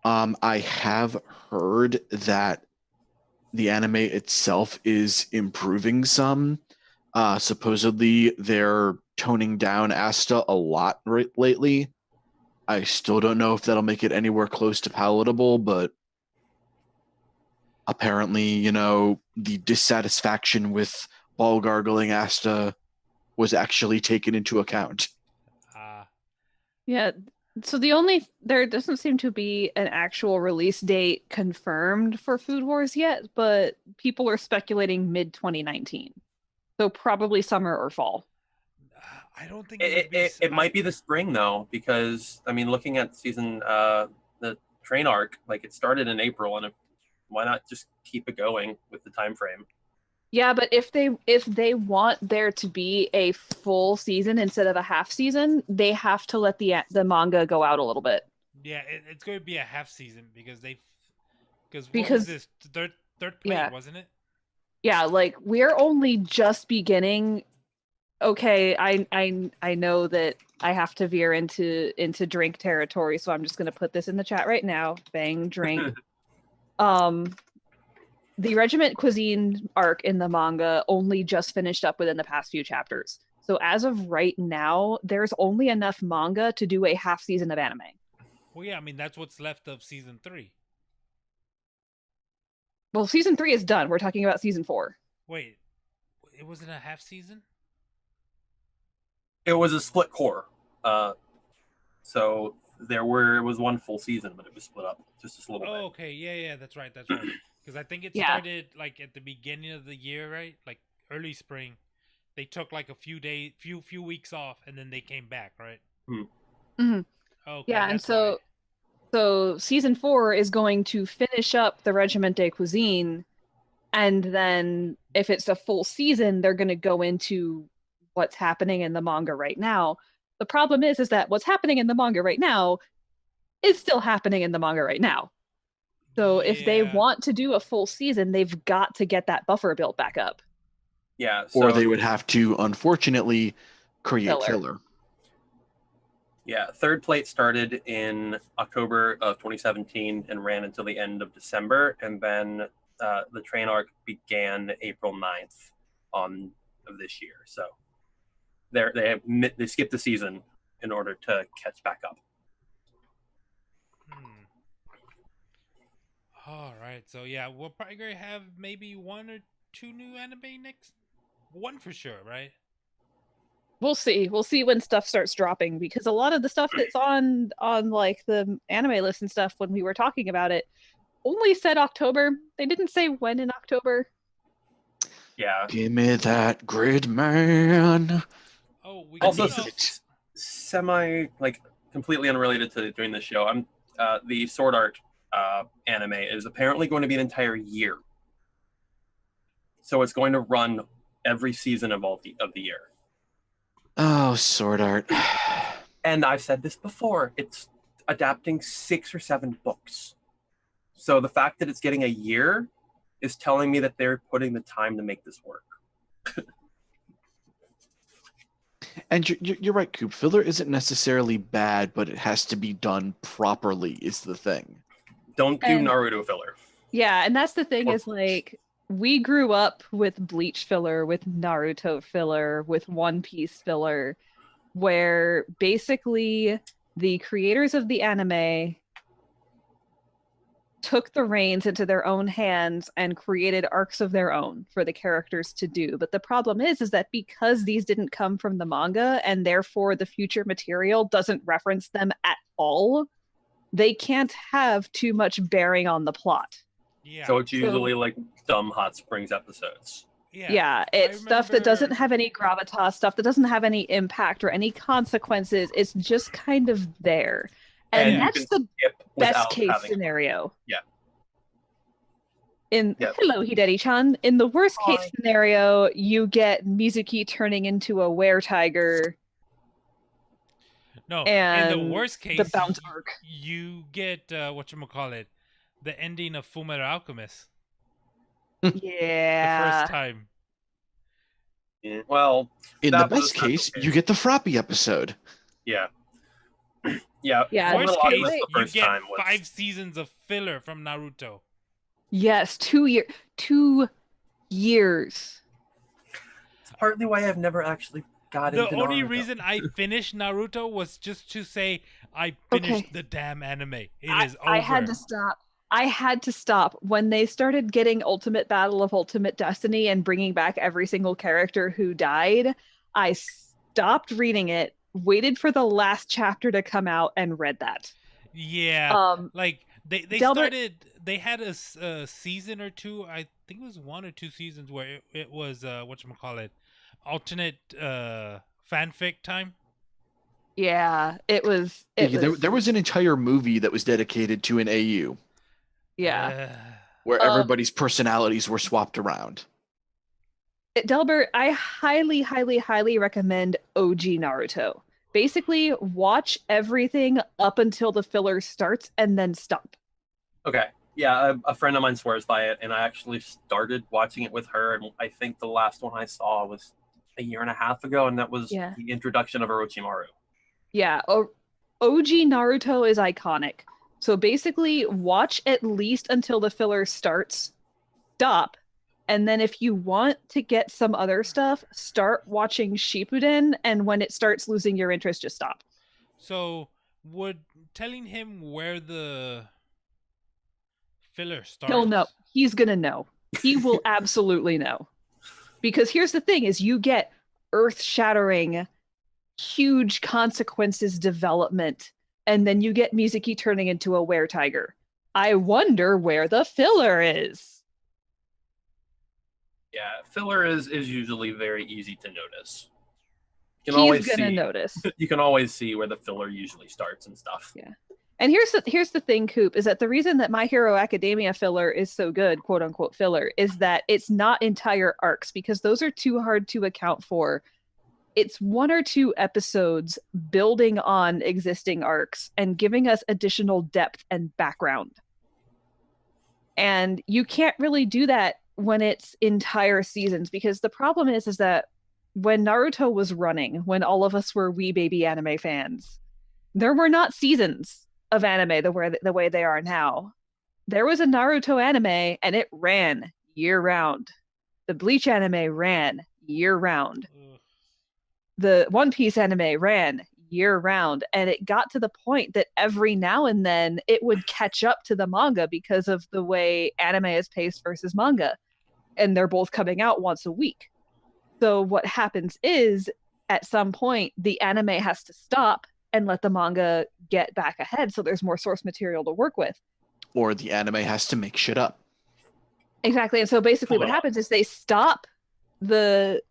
Speaker 4: I have heard that the anime itself is improving some. Supposedly they're toning down Asta a lot lately. I still don't know if that'll make it anywhere close to palatable, but apparently, the dissatisfaction with ball gargling Asta was actually taken into account.
Speaker 6: Yeah. So there doesn't seem to be an actual release date confirmed for Food Wars yet, but people are speculating mid-2019. So probably summer or fall.
Speaker 7: I don't think
Speaker 8: it might be the spring though, because I mean, looking at season the train arc, like it started in April, and why not just keep it going with the time frame?
Speaker 6: Yeah, but if they want there to be a full season instead of a half season, they have to let the manga go out a little bit.
Speaker 7: Yeah, it's going to be a half season because what was this third plate, wasn't it?
Speaker 6: Yeah, like we're only just beginning. Okay, I know that I have to veer into drink territory, so I'm just going to put this in the chat right now. Bang, drink. the Regiment Cuisine arc in the manga only just finished up within the past few chapters. So as of right now, there's only enough manga to do a half season of anime.
Speaker 7: Well, yeah, I mean that's what's left of season 3.
Speaker 6: Well, season 3 is done. We're talking about season 4.
Speaker 7: Wait, it wasn't a half season?
Speaker 8: It was a split core. So it was one full season, but it was split up just a little bit.
Speaker 7: Oh, okay, yeah, that's right. Because I think it started like at the beginning of the year, right? Like early spring. They took like a few weeks off, and then they came back, right?
Speaker 6: Mm-hmm.
Speaker 7: Okay,
Speaker 6: yeah, and so season 4 is going to finish up the Regiment de Cuisine, and then if it's a full season, they're going to go into what's happening in the manga right now. The problem is that what's happening in the manga right now is still happening in the manga right now. So if they want to do a full season, they've got to get that buffer built back up.
Speaker 8: Yeah.
Speaker 4: Or they would have to, unfortunately, create filler.
Speaker 8: Yeah, Third Plate started in October of 2017 and ran until the end of December, and then the train arc began April 9th of this year. So they skipped the season in order to catch back up.
Speaker 7: All right, so yeah, we're probably gonna have maybe 1 or 2 new anime next. 1 for sure, right?
Speaker 6: We'll see. We'll see when stuff starts dropping, because a lot of the stuff that's on like the anime list and stuff when we were talking about it only said October. They didn't say when in October.
Speaker 8: Yeah.
Speaker 4: Give me that grid, man.
Speaker 7: Oh, we
Speaker 8: also semi completely unrelated to doing this show. The Sword Art anime is apparently going to be an entire year, so it's going to run every season of the year.
Speaker 4: Oh, Sword Art.
Speaker 8: And I've said this before, it's adapting 6 or 7 books. So the fact that it's getting a year is telling me that they're putting the time to make this work.
Speaker 4: And you're right, Coop. Filler isn't necessarily bad, but it has to be done properly is the thing.
Speaker 8: Don't do Naruto filler.
Speaker 6: Yeah, and that's the thing is like we grew up with Bleach filler, with Naruto filler, with One Piece filler, where basically the creators of the anime took the reins into their own hands and created arcs of their own for the characters to do. But the problem is that because these didn't come from the manga and therefore the future material doesn't reference them at all, they can't have too much bearing on the plot.
Speaker 7: Yeah.
Speaker 8: So it's usually like dumb Hot Springs episodes.
Speaker 6: Yeah, it's stuff that doesn't have any gravitas, stuff that doesn't have any impact or any consequences. It's just kind of there. And that's the best case scenario.
Speaker 8: Yeah.
Speaker 6: Hello, Hideri-chan. In the worst case scenario, you get Mizuki turning into a were-tiger.
Speaker 7: No,
Speaker 6: and
Speaker 7: in the worst case,
Speaker 6: the bounce arc.
Speaker 7: You get whatchamacallit, the ending of Fullmetal Alchemist.
Speaker 6: Yeah.
Speaker 7: The first time.
Speaker 8: Yeah, well,
Speaker 4: in the best case, you get the Froppy episode.
Speaker 8: Yeah. Yeah.
Speaker 7: Worst case, you get 5 seasons of filler from Naruto.
Speaker 6: Yes, 2 years. 2 years.
Speaker 8: It's partly why I've never actually got into Naruto.
Speaker 7: The only reason I finished Naruto was just to say I finished the damn anime. It is over.
Speaker 6: I had to stop. I had to stop when they started getting Ultimate Battle of Ultimate Destiny and bringing back every single character who died. I stopped reading it, waited for the last chapter to come out, and read that.
Speaker 7: Yeah, like they started. They had a season or 2. I think it was 1 or 2 seasons where it was whatchamacallit, alternate fanfic time.
Speaker 6: Yeah, it was.
Speaker 4: There was an entire movie that was dedicated to an AU.
Speaker 6: Yeah.
Speaker 4: Where everybody's personalities were swapped around.
Speaker 6: Delbert, I highly, highly, highly recommend OG Naruto. Basically, watch everything up until the filler starts and then stop.
Speaker 8: Okay. Yeah, a friend of mine swears by it, and I actually started watching it with her, and I think the last one I saw was a year and a half ago, and that was the introduction of Orochimaru.
Speaker 6: Yeah, OG Naruto is iconic. So basically, watch at least until the filler starts, stop. And then if you want to get some other stuff, start watching Shippuden, and when it starts losing your interest, just stop.
Speaker 7: So would telling him where the filler starts?
Speaker 6: He'll know. He's gonna know. He will absolutely know. Because here's the thing is you get earth-shattering, huge consequences development, and then you get Mizuki turning into a were-tiger. I wonder where the filler is.
Speaker 8: Yeah, filler is usually very easy to notice. You
Speaker 6: He's gonna notice.
Speaker 8: You can always see where the filler usually starts and stuff.
Speaker 6: Yeah. And here's the thing, Coop, is that the reason that My Hero Academia filler is so good, quote unquote filler, is that it's not entire arcs, because those are too hard to account for. It's 1 or 2 episodes building on existing arcs and giving us additional depth and background. And you can't really do that when it's entire seasons, because the problem is that when Naruto was running, when all of us were wee baby anime fans, there were not seasons of anime the way they are now. There was a Naruto anime and it ran year round. The Bleach anime ran year round. The One Piece anime ran year round, and it got to the point that every now and then it would catch up to the manga because of the way anime is paced versus manga, and they're both coming out once a week. So what happens is at some point the anime has to stop and let the manga get back ahead so there's more source material to work with.
Speaker 4: Or the anime has to make shit up.
Speaker 6: Exactly. And so basically what happens is they stop the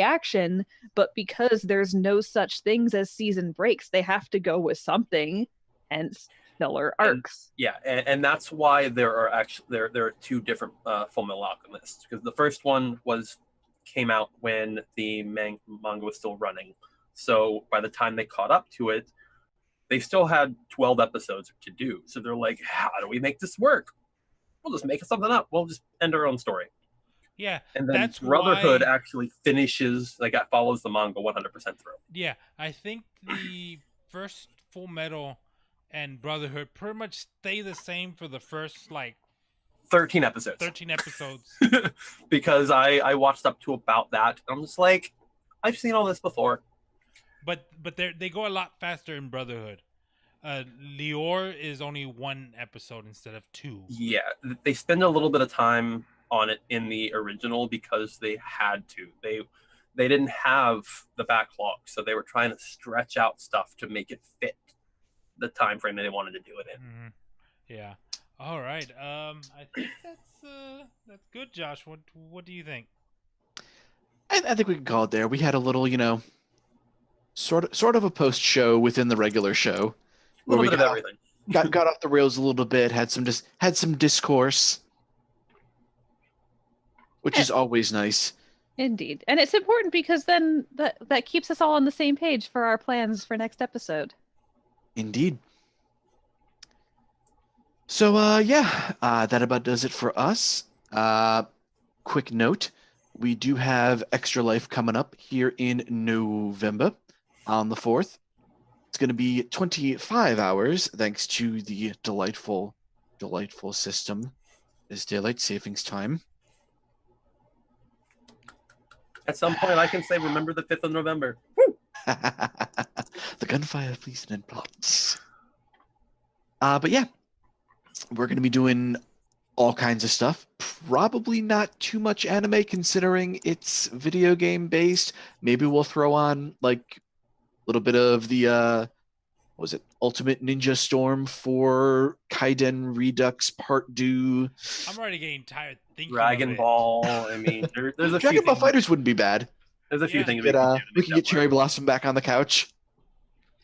Speaker 6: action, but because there's no such things as season breaks, they have to go with something, hence filler arcs.
Speaker 8: And that's why there are 2 different Full Metal Alchemists, because the first one came out when the manga was still running. So by the time they caught up to it, they still had 12 episodes to do. So they're like, how do we make this work? We'll just make something up. We'll just end our own story.
Speaker 7: Yeah,
Speaker 8: and then
Speaker 7: that's
Speaker 8: Brotherhood
Speaker 7: why...
Speaker 8: actually finishes, like, it follows the manga 100% through.
Speaker 7: Yeah, I think the first Full Metal and Brotherhood pretty much stay the same for the first,
Speaker 8: 13 episodes.
Speaker 7: 13 episodes.
Speaker 8: Because I watched up to about that. I'm just like, I've seen all this before.
Speaker 7: But they go a lot faster in Brotherhood. Lior is only 1 episode instead of 2.
Speaker 8: Yeah, they spend a little bit of time on it in the original because they had to. They didn't have the backlog, so they were trying to stretch out stuff to make it fit the time frame that they wanted to do it in.
Speaker 7: Mm-hmm. Yeah. All right. I think that's good, Josh. What do you think?
Speaker 4: I think we can call it there. We had a little, sort of a post show within the regular show,
Speaker 8: a little bit of everything.
Speaker 4: got off the rails a little bit. Had some discourse, which is always nice.
Speaker 6: Indeed, and it's important because then that keeps us all on the same page for our plans for next episode.
Speaker 4: Indeed. So that about does it for us. Quick note: we do have Extra Life coming up here in November on the 4th. It's going to be 25 hours, thanks to the delightful system is daylight savings time.
Speaker 8: At some point, I can say, remember the 5th of November.
Speaker 4: The gunfire, please, and plots. But yeah, we're going to be doing all kinds of stuff. Probably not too much anime, considering it's video game based. Maybe we'll throw on a little bit of the Ultimate Ninja Storm for Kaiden Redux Part 2.
Speaker 7: I'm already getting tired thinking
Speaker 8: Dragon
Speaker 7: of it.
Speaker 8: Ball. I mean, there's a
Speaker 4: Dragon
Speaker 8: few
Speaker 4: Ball
Speaker 8: things.
Speaker 4: Fighters wouldn't be bad.
Speaker 8: There's a few things
Speaker 4: we can get Cherry Blossom back on the couch.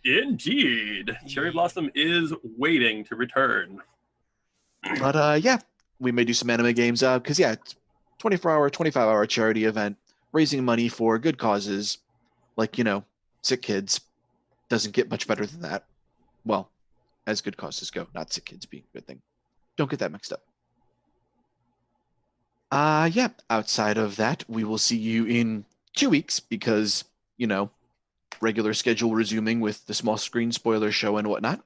Speaker 8: Indeed, Cherry Blossom is waiting to return.
Speaker 4: But we may do some anime games because it's 24-hour, 25-hour charity event raising money for good causes, like sick kids. Doesn't get much better than that. Well, as good causes go, not sick kids being a good thing. Don't get that mixed up. Outside of that, we will see you in 2 weeks because, regular schedule resuming with the small screen spoiler show and whatnot.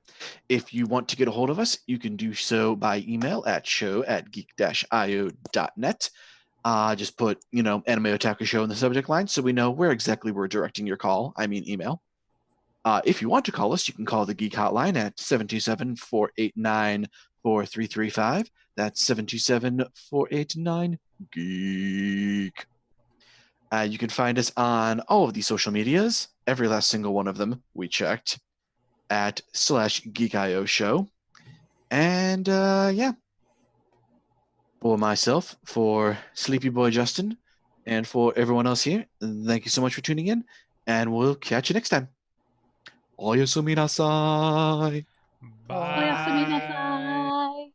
Speaker 4: If you want to get a hold of us, you can do so by email at show@geek-io.net. Just put, Anime Otaku Show in the subject line so we know where exactly we're directing your call. I mean, email. If you want to call us, you can call the Geek Hotline at 727-489-4335. That's 727-489-GEEK. You can find us on all of the social medias, every last single one of them we checked, at /GeekIO Show. And for myself, for Sleepy Boy Justin, and for everyone else here, thank you so much for tuning in, and we'll catch you next time. Oyasumi nasai.
Speaker 7: Bye.
Speaker 6: Oyasumi nasai.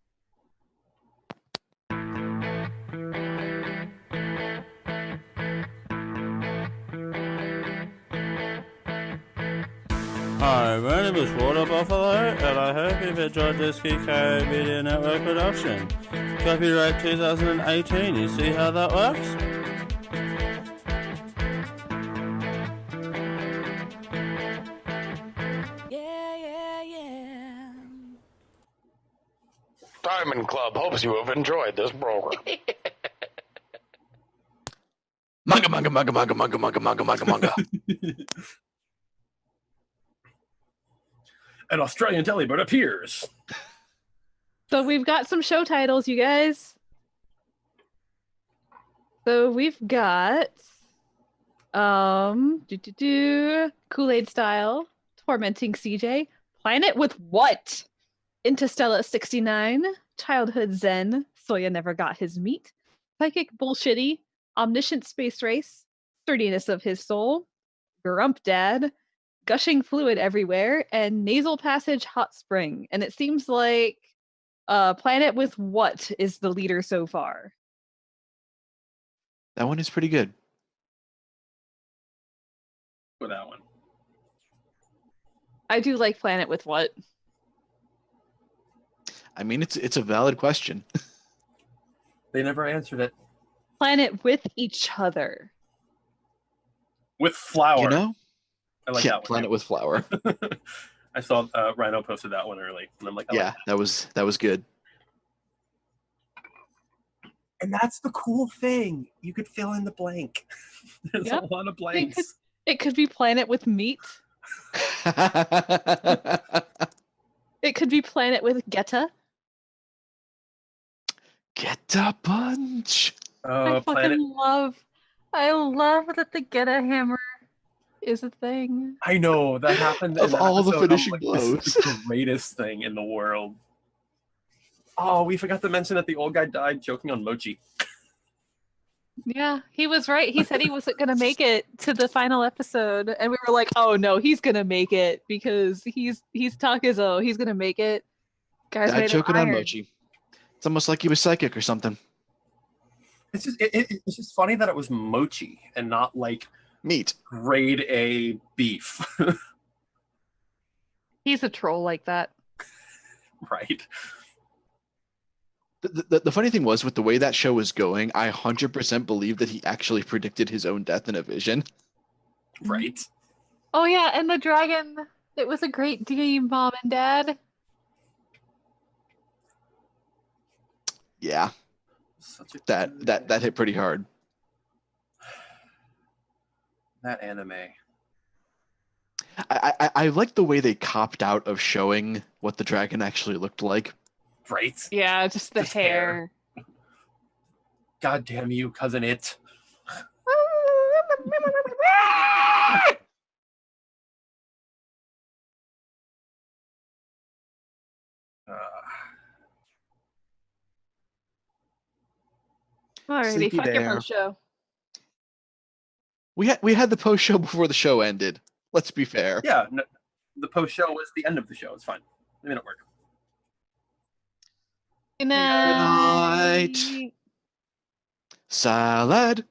Speaker 9: Hi, my name is Water Buffalo, and I hope you've enjoyed this Geek Media Network production. Copyright 2018, you see how that works?
Speaker 2: Diamond Club hopes you have enjoyed this program.
Speaker 4: Manga, manga, manga, manga, manga, manga, manga, manga, manga.
Speaker 8: An Australian telebird appears.
Speaker 6: So we've got some show titles, you guys. So we've got Kool-Aid Style, Tormenting CJ, Planet with What? Interstellar 69, Childhood Zen, Soya Never Got His Meat, Psychic Bullshitty, Omniscient Space Race, Sturdiness of His Soul, Grump Dad, Gushing Fluid Everywhere, and Nasal Passage Hot Spring. And it seems like Planet with What is the leader so far.
Speaker 4: That one is pretty good.
Speaker 8: For that one.
Speaker 6: I do like Planet with What.
Speaker 4: I mean, it's a valid question.
Speaker 8: They never answered it.
Speaker 6: Planet with each other.
Speaker 8: With flour.
Speaker 4: You know?
Speaker 8: I like
Speaker 4: Yeah,
Speaker 8: that one.
Speaker 4: Planet with Flower.
Speaker 8: I saw Rhino posted that one early, and I'm like, I like
Speaker 4: Yeah, that was good.
Speaker 8: And that's the cool thing. You could fill in the blank. There's
Speaker 6: Yep.
Speaker 8: a lot of blanks.
Speaker 6: It could be Planet with Meat. It could be Planet with Geta.
Speaker 4: Get a punch.
Speaker 6: I love that the Geta hammer is a thing.
Speaker 8: I know that happened.
Speaker 4: Of
Speaker 8: in that
Speaker 4: all the
Speaker 8: episode.
Speaker 4: finishing
Speaker 8: I'm like, this is the greatest thing in the world. Oh, we forgot to mention that the old guy died choking on mochi.
Speaker 6: Yeah, he was right. He said he wasn't going to make it to the final episode. And we were like, oh no, he's going to make it because he's Takuzo. He's going to make it. Guys,
Speaker 4: Died choking on mochi. It's almost like he was psychic or something.
Speaker 8: It's just it's just funny that it was mochi and not like
Speaker 4: meat.
Speaker 8: Grade A beef.
Speaker 6: He's a troll like that.
Speaker 8: Right.
Speaker 4: The funny thing was, with the way that show was going, I 100% believe that he actually predicted his own death in a vision.
Speaker 8: Right.
Speaker 6: Oh yeah, and the dragon. It was a great dream, Mom and Dad.
Speaker 4: Yeah. That hit pretty hard.
Speaker 8: That anime.
Speaker 4: I like the way they copped out of showing what the dragon actually looked like.
Speaker 8: Right.
Speaker 6: Yeah, just the hair.
Speaker 8: God damn you, cousin it.
Speaker 6: Alrighty,
Speaker 4: Sleepy
Speaker 6: fuck your
Speaker 4: bear.
Speaker 6: post show.
Speaker 4: We had the post show before the show ended. Let's be fair.
Speaker 8: Yeah, no, the post show was the end of the show. It's fine. It didn't work.
Speaker 6: Good night.
Speaker 4: Good night. Salad.